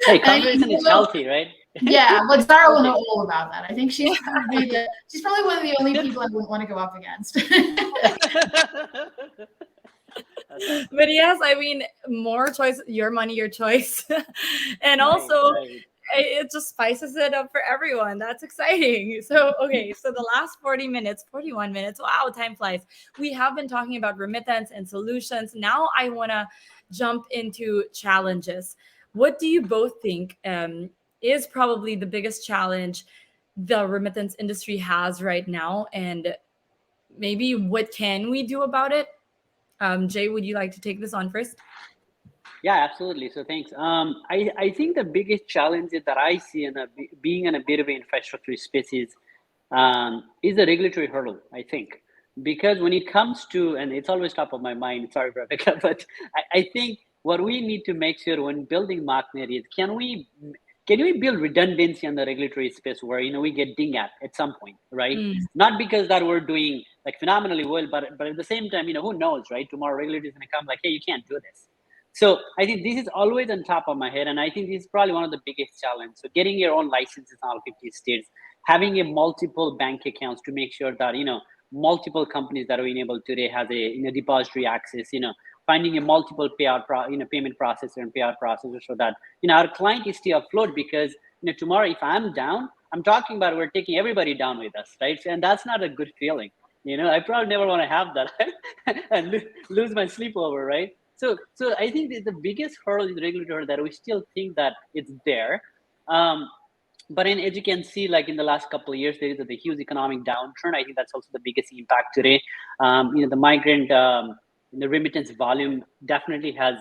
hey, competition is healthy, right? Yeah, but Zara will know all about that. I think she's probably one of the only people I wouldn't want to go up against. But yes, I mean, more choice, your money, your choice. And also, right. it just spices it up for everyone. That's exciting. So, okay, so the last 40 minutes, 41 minutes, wow, time flies. We have been talking about remittance and solutions. Now I want to jump into challenges. What do you both think is probably the biggest challenge the remittance industry has right now? And maybe what can we do about it? Jay, would you like to take this on first? Yeah, absolutely. So thanks. I think the biggest challenge that I see in being in a bit of an infrastructure space is the regulatory hurdle, I think. Because when it comes to, and it's always top of my mind, sorry, Rebecca, but I think what we need to make sure when building Machnet is can we build redundancy on the regulatory space where we get ding at some point, right? Not because that we're doing like phenomenally well, but at the same time, who knows, right? Tomorrow regulators gonna come like, hey, you can't do this. So I think this is always on top of my head, and I think this is probably one of the biggest challenges. So getting your own licenses in all 50 states, having a multiple bank accounts to make sure that multiple companies that are enabled today has a depository access. Finding a multiple payment processor and payout processor so that our client is still afloat, because tomorrow if I'm down, I'm talking about we're taking everybody down with us, right? And that's not a good feeling. I probably never want to have that and lose my sleep over, right? So I think the biggest hurdle is the regulatory that we still think that it's there. But as you can see, like in the last couple of years, there is a huge economic downturn. I think that's also the biggest impact today. The migrant, the remittance volume definitely has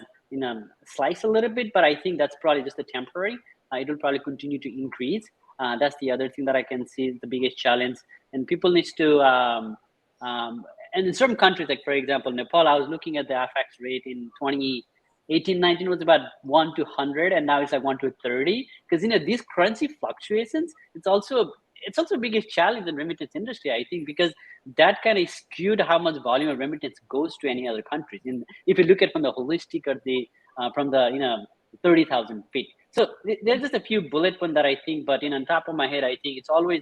sliced a little bit, but I think that's probably just a temporary. It will probably continue to increase. That's the other thing that I can see is the biggest challenge. And people need to, and in certain countries, like for example, Nepal, I was looking at the FX rate in 2018-19 was about 1 to 100, and now it's like 1 to 30. Because these currency fluctuations, it's also a biggest challenge in remittance industry, I think, because that kind of skewed how much volume of remittance goes to any other countries. And if you look at from the holistic or from the 30,000 feet. So there's just a few bullet points that I think, but on top of my head, I think it's always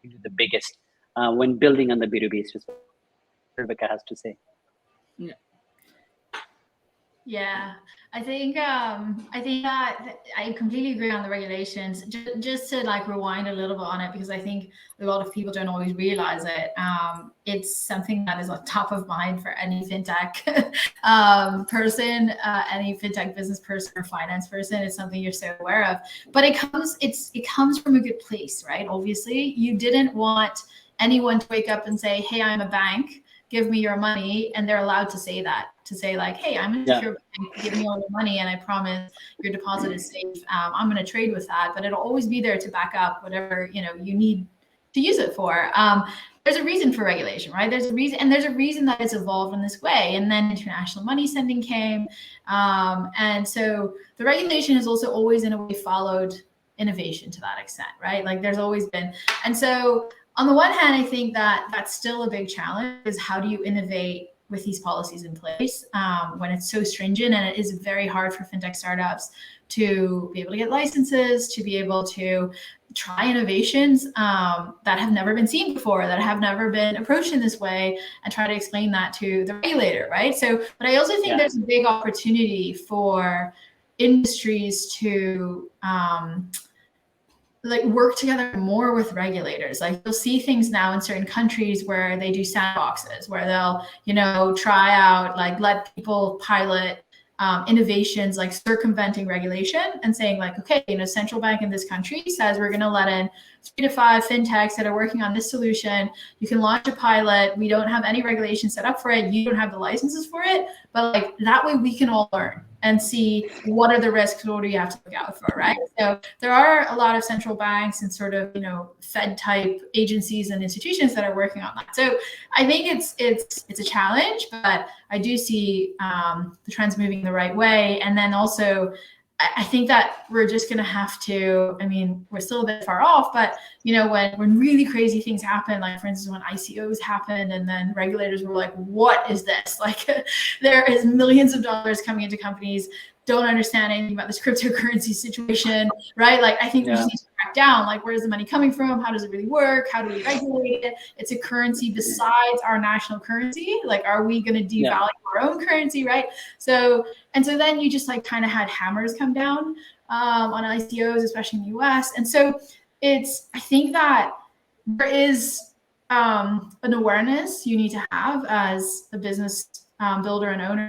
the biggest when building on the B2B. It's just what Rebecca has to say. Yeah, I think that I completely agree on the regulations. Just to like rewind a little bit on it, because I think a lot of people don't always realize it. It's something that is on top of mind for any fintech person, any fintech business person or finance person. It's something you're so aware of. But it comes from a good place, right? Obviously, you didn't want anyone to wake up and say, "Hey, I'm a bank. Give me your money," and they're allowed to say that, to say like, "Hey, I'm a secure bank, give me all your money and I promise your deposit is safe. I'm going to trade with that," but it'll always be there to back up whatever you need to use it for. There's a reason for regulation, right? There's a reason that it's evolved in this way. And then international money sending came, and so the regulation has also always in a way followed innovation to that extent, right? Like there's always been, and so on the one hand, I think that that's still a big challenge, is how do you innovate with these policies in place when it's so stringent, and it is very hard for fintech startups to be able to get licenses, to be able to try innovations that have never been seen before, that have never been approached in this way, and try to explain that to the regulator, right? So, but I also think there's a big opportunity for industries to like work together more with regulators. Like you'll see things now in certain countries where they do sandboxes, where they'll, try out, like let people pilot innovations like circumventing regulation and saying like, okay, central bank in this country says we're going to let in 3 to 5 fintechs that are working on this solution. You can launch a pilot. We don't have any regulation set up for it. You don't have the licenses for it, but like that way we can all learn and see what are the risks, what do you have to look out for, right? So there are a lot of central banks and sort of, Fed type agencies and institutions that are working on that. So I think it's a challenge, but I do see the trends moving the right way. And then also I think that we're just going to have to, I mean, we're still a bit far off, but when really crazy things happen, like for instance, when ICOs happened and then regulators were like, what is this? Like there is millions of dollars coming into companies, don't understand anything about this cryptocurrency situation, right? Like I think we just need to track down, like where's the money coming from? How does it really work? How do we regulate it? It's a currency besides our national currency. Like, are we going to devalue our own currency, right? So then you just like kind of had hammers come down on ICOs, especially in the US. And so I think that there is an awareness you need to have as a business builder and owner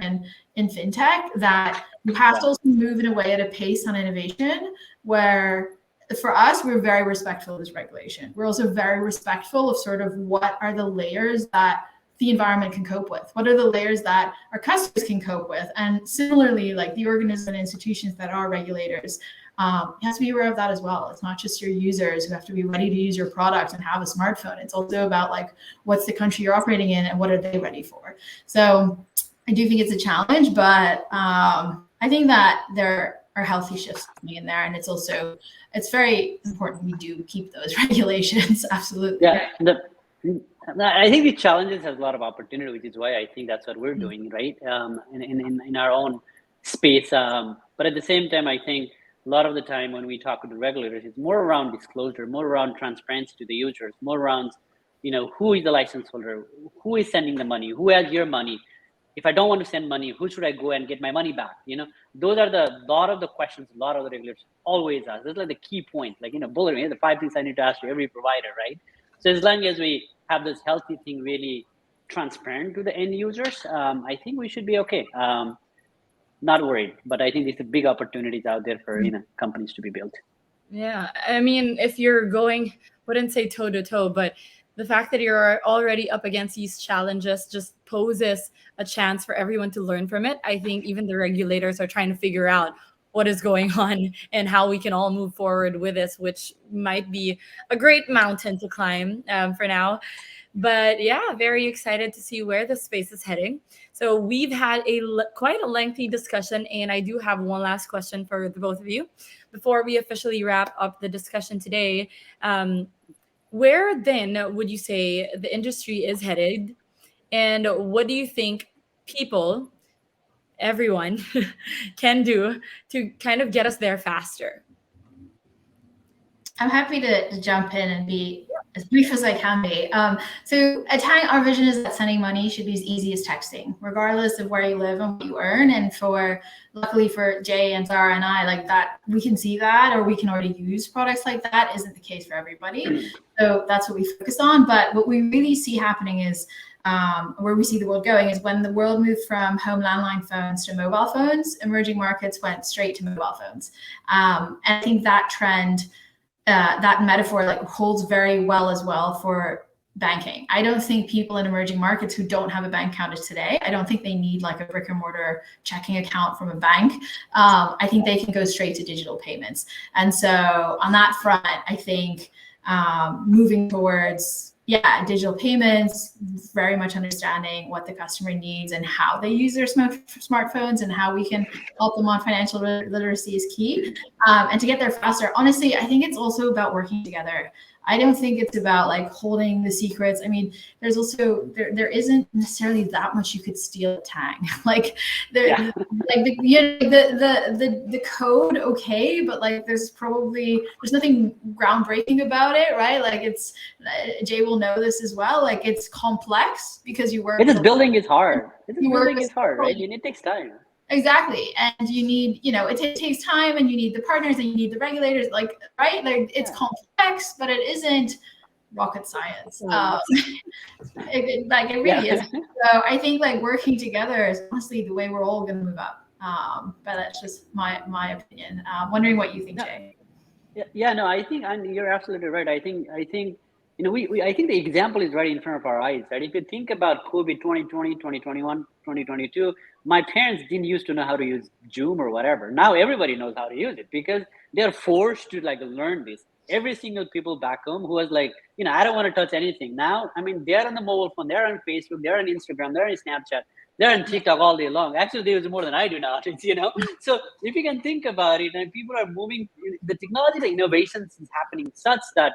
in fintech, that you have to also move in a way at a pace on innovation where, for us, we're very respectful of this regulation. We're also very respectful of sort of what are the layers that the environment can cope with? What are the layers that our customers can cope with? And similarly, like the organisms and institutions that are regulators, you have to be aware of that as well. It's not just your users who have to be ready to use your product and have a smartphone. It's also about like, what's the country you're operating in and what are they ready for? So I do think it's a challenge, but I think that there are healthy shifts coming in there. And it's very important we do keep those regulations. Absolutely. Yeah. I think the challenges has a lot of opportunity, which is why I think that's what we're doing, right? In our own space. But at the same time, I think a lot of the time when we talk with the regulators, it's more around disclosure, more around transparency to the users, more around, who is the license holder, who is sending the money, who has your money. If I don't want to send money, who should I go and get my money back? Those are a lot of the questions a lot of the regulators always ask. That's like the key point, like, bullet, the 5 things I need to ask to every provider, right? So as long as we have this healthy thing really transparent to the end users, I think we should be okay. Not worried, but I think there's a big opportunities out there for companies to be built. Yeah, I mean, if you're going, wouldn't say toe to toe, but the fact that you're already up against these challenges just poses a chance for everyone to learn from it. I think even the regulators are trying to figure out what is going on and how we can all move forward with this, which might be a great mountain to climb for now. But yeah, very excited to see where the space is heading. So we've had quite a lengthy discussion, and I do have one last question for the both of you before we officially wrap up the discussion today. Where then would you say the industry is headed, and what do you think people, everyone, can do to kind of get us there faster? I'm happy to jump in and be as brief as I can be. So at TANG, our vision is that sending money should be as easy as texting, regardless of where you live and what you earn. And luckily for Jay and Zara and I, like that, we can see that, or we can already use products like that. Isn't the case for everybody. So that's what we focus on. But what we really see happening is, where we see the world going is when the world moved from home landline phones to mobile phones, emerging markets went straight to mobile phones. And I think that trend, that metaphor like holds very well as well for banking. I don't think people in emerging markets who don't have a bank account today, I don't think they need like a brick and mortar checking account from a bank. I think they can go straight to digital payments. And so on that front, I think moving towards digital payments, very much understanding what the customer needs and how they use their smartphones and how we can help them on financial literacy is key. And to get there faster, honestly, I think it's also about working together. I don't think it's about like holding the secrets. I mean, there's also there isn't necessarily that much you could steal at TANG. Like like the code, okay, but like there's nothing groundbreaking about it, right? Like it's Jay will know this as well. Like it's complex because you work. Building is hard. Building is hard, right? And it takes time. Exactly. And you need, it takes time, and you need the partners and you need the regulators, like, right? Like it's complex, but it isn't rocket science. It really is. So I think like working together is honestly the way we're all going to move up. But that's just my opinion. Wondering what you think, Jay. No, I think, and you're absolutely right. I think I think the example is right in front of our eyes, right? If you think about COVID 2020, 2021, 2022, my parents didn't used to know how to use Zoom or whatever. Now everybody knows how to use it because they're forced to like learn this. Every single people back home who was like, I don't want to touch anything. Now, I mean, they're on the mobile phone, they're on Facebook, they're on Instagram, they're on Snapchat. They're on TikTok all day long. Actually, they use more than I do nowadays, So if you can think about it, and people are moving, the technology, the innovations is happening such that,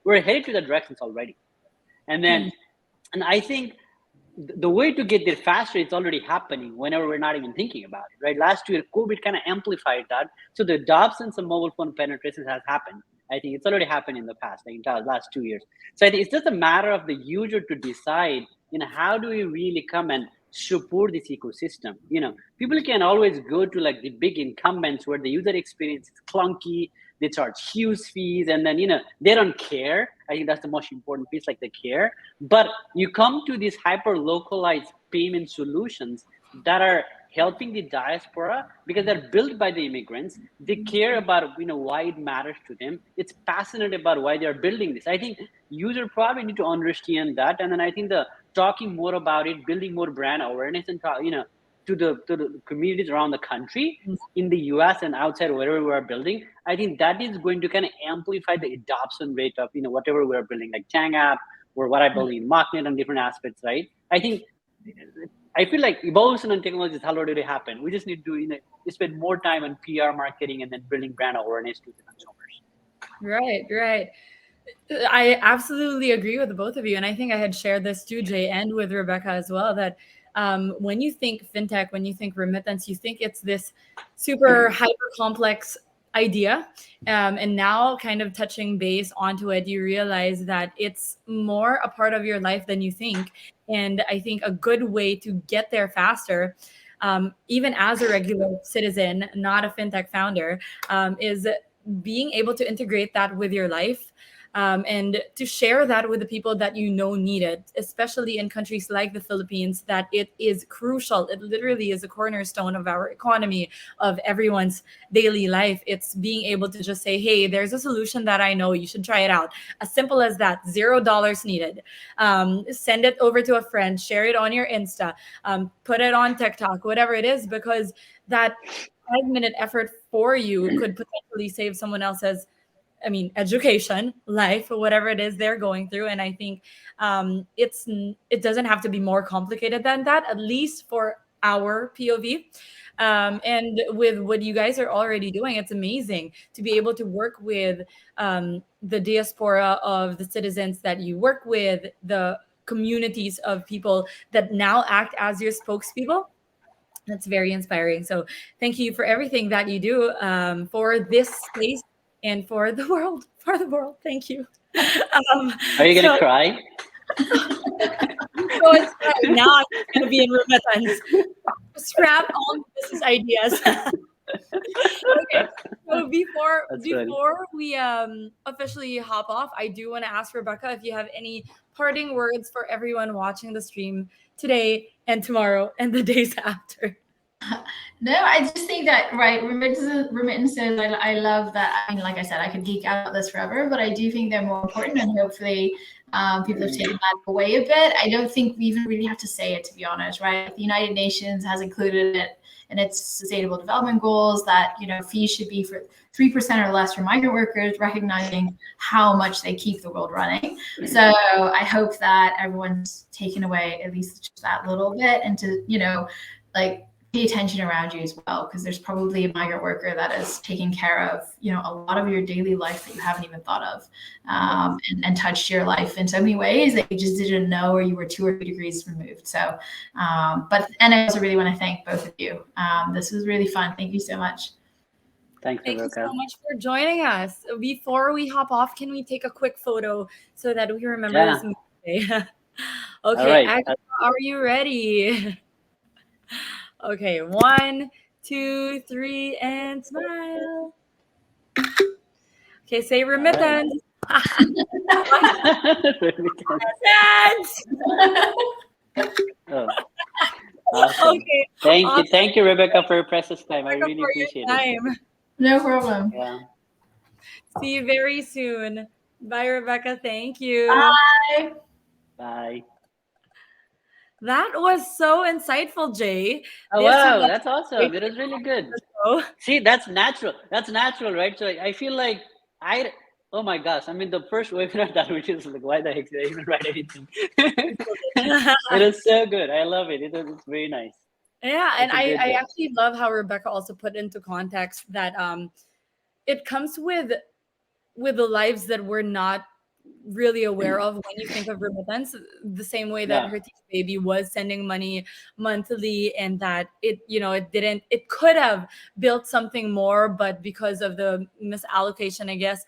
we're headed to the directions already. And then, and I think the way to get there faster, it's already happening whenever we're not even thinking about it, right? Last year, COVID kind of amplified that. So the adoptions of mobile phone penetration has happened. I think it's already happened in the past, like in the last 2 years. So I think it's just a matter of the user to decide, how do we really come and support this ecosystem? People can always go to like the big incumbents where the user experience is clunky, they charge huge fees, and then, they don't care. I think that's the most important piece, like they care. But you come to these hyper localized payment solutions that are helping the diaspora because they're built by the immigrants. They care about, why it matters to them. It's passionate about why they're building this. I think user probably need to understand that. And then I think the talking more about it, building more brand awareness and to the communities around the country, in the US and outside, wherever we are building, I think that is going to kind of amplify the adoption rate of, whatever we're building, like TANG App, or what I build in Machnet and different aspects, right? I feel like evolution and technology has already happened. We just need to spend more time on PR marketing and then building brand awareness to the consumers. Right. I absolutely agree with both of you. And I think I had shared this too, Jay, and with Rebecca as well, that when you think fintech, when you think remittance, you think it's this super hyper complex idea. And now kind of touching base onto it, you realize that it's more a part of your life than you think. And I think a good way to get there faster, even as a regular citizen, not a fintech founder, is being able to integrate that with your life. And to share that with the people that need it, especially in countries like the Philippines, that it is crucial. It literally is a cornerstone of our economy, of everyone's daily life. It's being able to just say, hey, there's a solution that I know, you should try it out. As simple as that, $0 needed. Send it over to a friend, share it on your Insta, put it on TikTok, whatever it is, because that 5-minute effort for you could potentially save someone else's education, life, whatever it is they're going through. And I think it doesn't have to be more complicated than that, at least for our POV. And with what you guys are already doing, it's amazing to be able to work with the diaspora of the citizens that you work with, the communities of people that now act as your spokespeople. That's very inspiring. So thank you for everything that you do for this space and for the world. Thank you. Are you gonna cry? So it's right. Now I'm gonna be in remittance. Scrap all business ideas. Okay. So before we officially hop off, I do want to ask Rebecca if you have any parting words for everyone watching the stream today and tomorrow and the days after. No, I just think that, right, remittances, I love that. Like I said, I could geek out about this forever, but I do think they're more important, and hopefully people have taken that away a bit. I don't think we even really have to say it, to be honest, right? The United Nations has included it in its Sustainable Development Goals that, fees should be for 3% or less for migrant workers, recognizing how much they keep the world running. So I hope that everyone's taken away at least just that little bit, and to, pay attention around you as well, because there's probably a migrant worker that is taking care of, a lot of your daily life that you haven't even thought of, and touched your life in so many ways that you just didn't know, or you were 2 or 3 degrees removed. So, and I also really want to thank both of you. This was really fun. Thank you so much. Thank you so much for joining us. Before we hop off, can we take a quick photo so that we remember this day? Okay, right. are you ready? Okay, 1, 2, 3, and smile. Okay, say remittance. Remittance. Oh, awesome. Okay. Thank you, Rebecca, for your precious time. I really appreciate it. No problem. Yeah. See you very soon. Bye, Rebecca. Thank you. Bye. Bye. That was so insightful, Jay. Oh, wow, that's awesome. It was really good. See, that's natural. That's natural, right? So I feel like Oh my gosh! I mean, the first webinar that we just like, why the heck did I even write anything? It is so good. I love it. It's very nice. Yeah, and It's a great I book. actually love how Rebecca also put into context that it comes with the lives that we're not really aware of when you think of remittance, the same way that Yeah, her teacher baby was sending money monthly, and that it could have built something more, but because of the misallocation, I guess,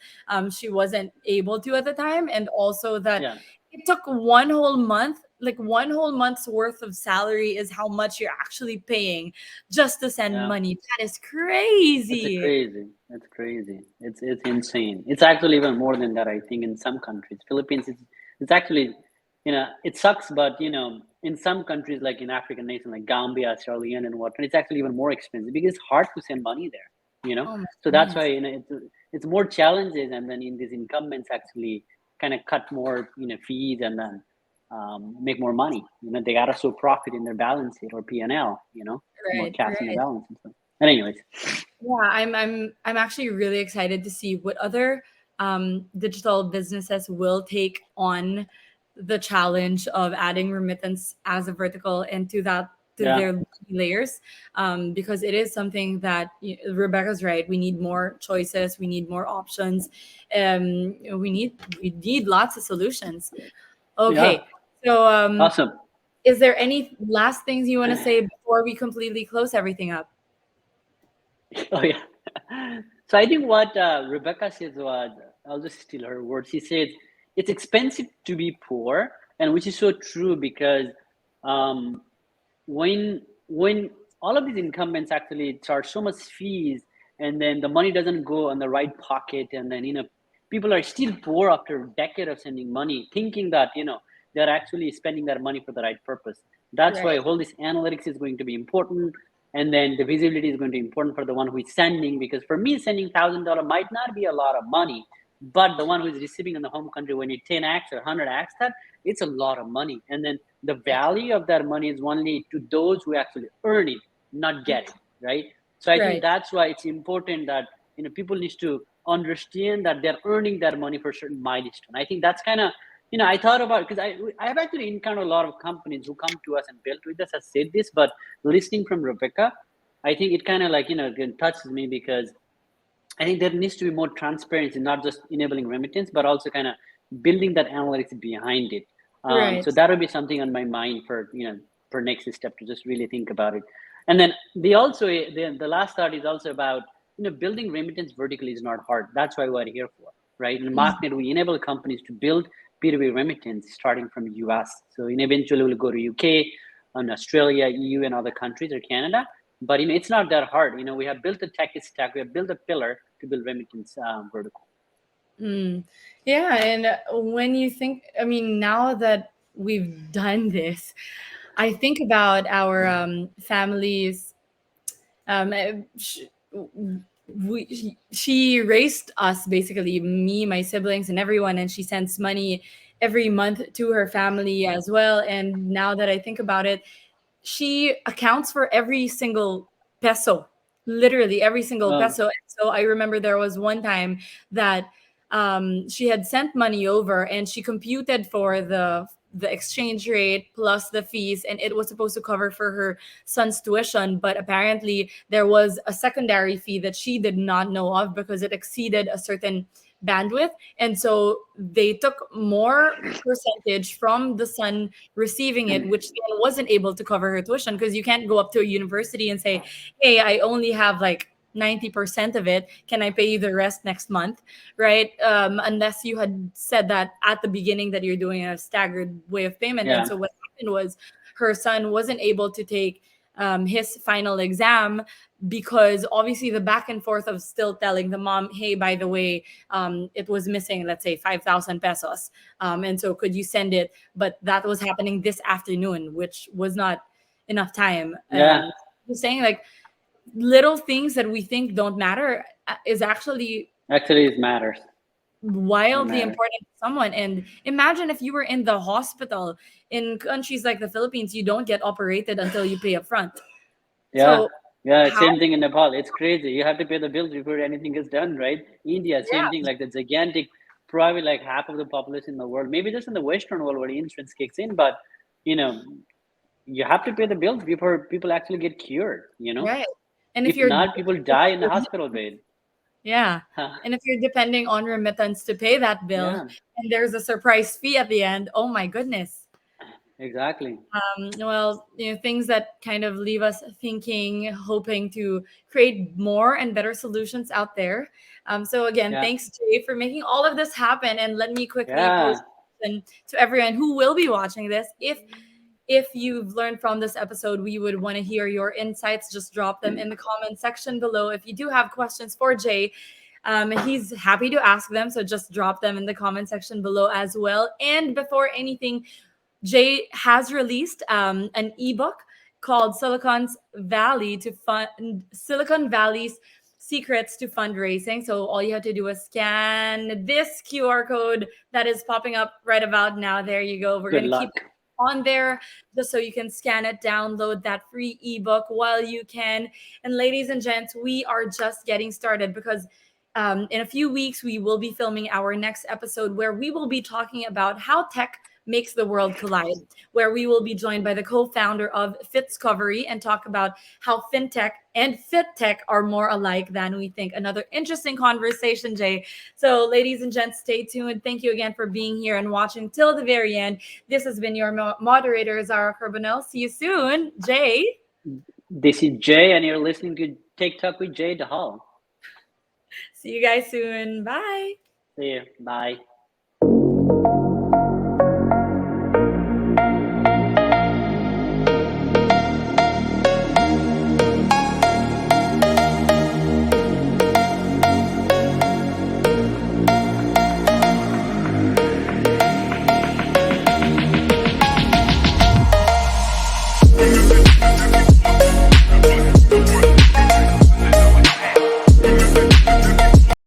she wasn't able to at the time. And also that yeah. it took one whole month, like one whole month's worth of salary is how much you're actually paying just to send Yeah. money. That is It's a crazy. crazy. It's crazy. It's insane. It's actually even more than that. I think in some countries, Philippines, it's actually, it sucks, but in some countries like in African nations like Gambia, Sierra Leone, and whatnot, it's actually even more expensive because it's hard to send money there. Oh my So that's why goodness. it's more challenges, and then in these incumbents actually kind of cut more fees and then make more money. They gotta show profit in their balance sheet or P&L. More Right, cash in the right. balance and stuff. And anyways. Yeah, I'm actually really excited to see what other digital businesses will take on the challenge of adding remittance as a vertical into that to Yeah. their layers, because it is something that Rebecca's right. We need more choices. We need more options. We need lots of solutions. Yeah. Okay, so Awesome. is there any last things you want to say before we completely close everything up? Oh yeah. So I think what Rebecca says was, I'll just steal her words. She said it's expensive to be poor, and which is so true because um, when all of these incumbents actually charge so much fees, and then the money doesn't go on the right pocket, and then people are still poor after a decade of sending money, thinking that they're actually spending their money for the right purpose. That's why Right, all this analytics is going to be important, and then the visibility is going to be important for the one who is sending. Because for me, sending $1,000 might not be a lot of money, but the one who is receiving in the home country, when you 10x or 100x that, it's a lot of money. And then the value of that money is only to those who actually earn it, not get it, right? So I think right. that's why it's important that people need to understand that they're earning their money for a certain milestone. I think that's kind of I thought about, because I have actually encountered a lot of companies who come to us and build with us, has said this, but listening from Rebecca, I think it kind of like again touches me, because I think there needs to be more transparency, not just enabling remittance, but also kind of building that analytics behind it. Right. So that would be something on my mind for for next step, to just really think about it. And then the last thought is also about building remittance vertically is not hard. That's why we're here for, right? In Mhm. Machnet, we enable companies to build B2B remittance starting from US. So eventually we'll go to UK, and Australia, EU, and other countries, or Canada. But it's not that hard. We have built a tech stack, we have built a pillar to build remittance vertical. Mm. Yeah, and when you think, I mean, now that we've done this, I think about our families. Sh she raised us, basically me, my siblings, and everyone, and she sends money every month to her family as well. And now that I think about it, she accounts for every single peso, literally every single Oh, peso. And so I remember there was one time that she had sent money over, and she computed for the exchange rate plus the fees, and it was supposed to cover for her son's tuition. But apparently there was a secondary fee that she did not know of because it exceeded a certain bandwidth, and so they took more percentage from the son receiving it, which then wasn't able to cover her tuition, because you can't go up to a university and say, hey, I only have like 90% of it, can I pay you the rest next month, right? Unless you had said that at the beginning that you're doing a staggered way of payment. And yeah, so what happened was her son wasn't able to take his final exam, because obviously the back and forth of still telling the mom, hey, by the way, it was missing, let's say 5,000 pesos, and so could you send it? But that was happening this afternoon, which was not enough time. yeah. Just saying, like, little things that we think don't matter is actually Actually, it matters. It wildly matters. important to someone. And imagine if you were in the hospital. In countries like the Philippines, you don't get operated until you pay up front. Yeah, So Yeah, how, same thing in Nepal. It's crazy. You have to pay the bills before anything is done, right? India, same thing. yeah, Like the gigantic, probably like half of the population in the world. Maybe just in the Western world where the insurance kicks in, but you know, you have to pay the bills before people actually get cured. right. And if If you're not, people die in the hospital bed. yeah. Huh. And if you're depending on remittance to pay that bill Yeah, and there's a surprise fee at the end, oh my goodness. exactly. Well, things that kind of leave us thinking, hoping to create more and better solutions out there. So again, Yeah, thanks Jay for making all of this happen. And let me quickly pose yeah. a question to everyone who will be watching this. If you've learned from this episode, we would want to hear your insights. Just drop them in the comment section below. If you do have questions for Jay, he's happy to ask them. So just drop them in the comment section below as well. And before anything, Jay has released an ebook called Silicon Valley's Secrets to Fundraising. So all you have to do is scan this QR code that is popping up right about now. There you go. We're Good going to keep luck. on there just so you can scan it, download that free ebook while you can. And ladies and gents, we are just getting started because in a few weeks we will be filming our next episode where we will be talking about how tech makes the world collide, where we will be joined by the co-founder of Fitscovery and talk about how fintech and fittech are more alike than we think. Another interesting conversation, Jay. So ladies and gents, stay tuned. Thank you again for being here and watching till the very end. This has been your moderator, Zara Carbonell. See you soon, Jay. This is Jay, and you're listening to TikTok with Jay the Hall. See you guys soon. Bye. See you. Bye.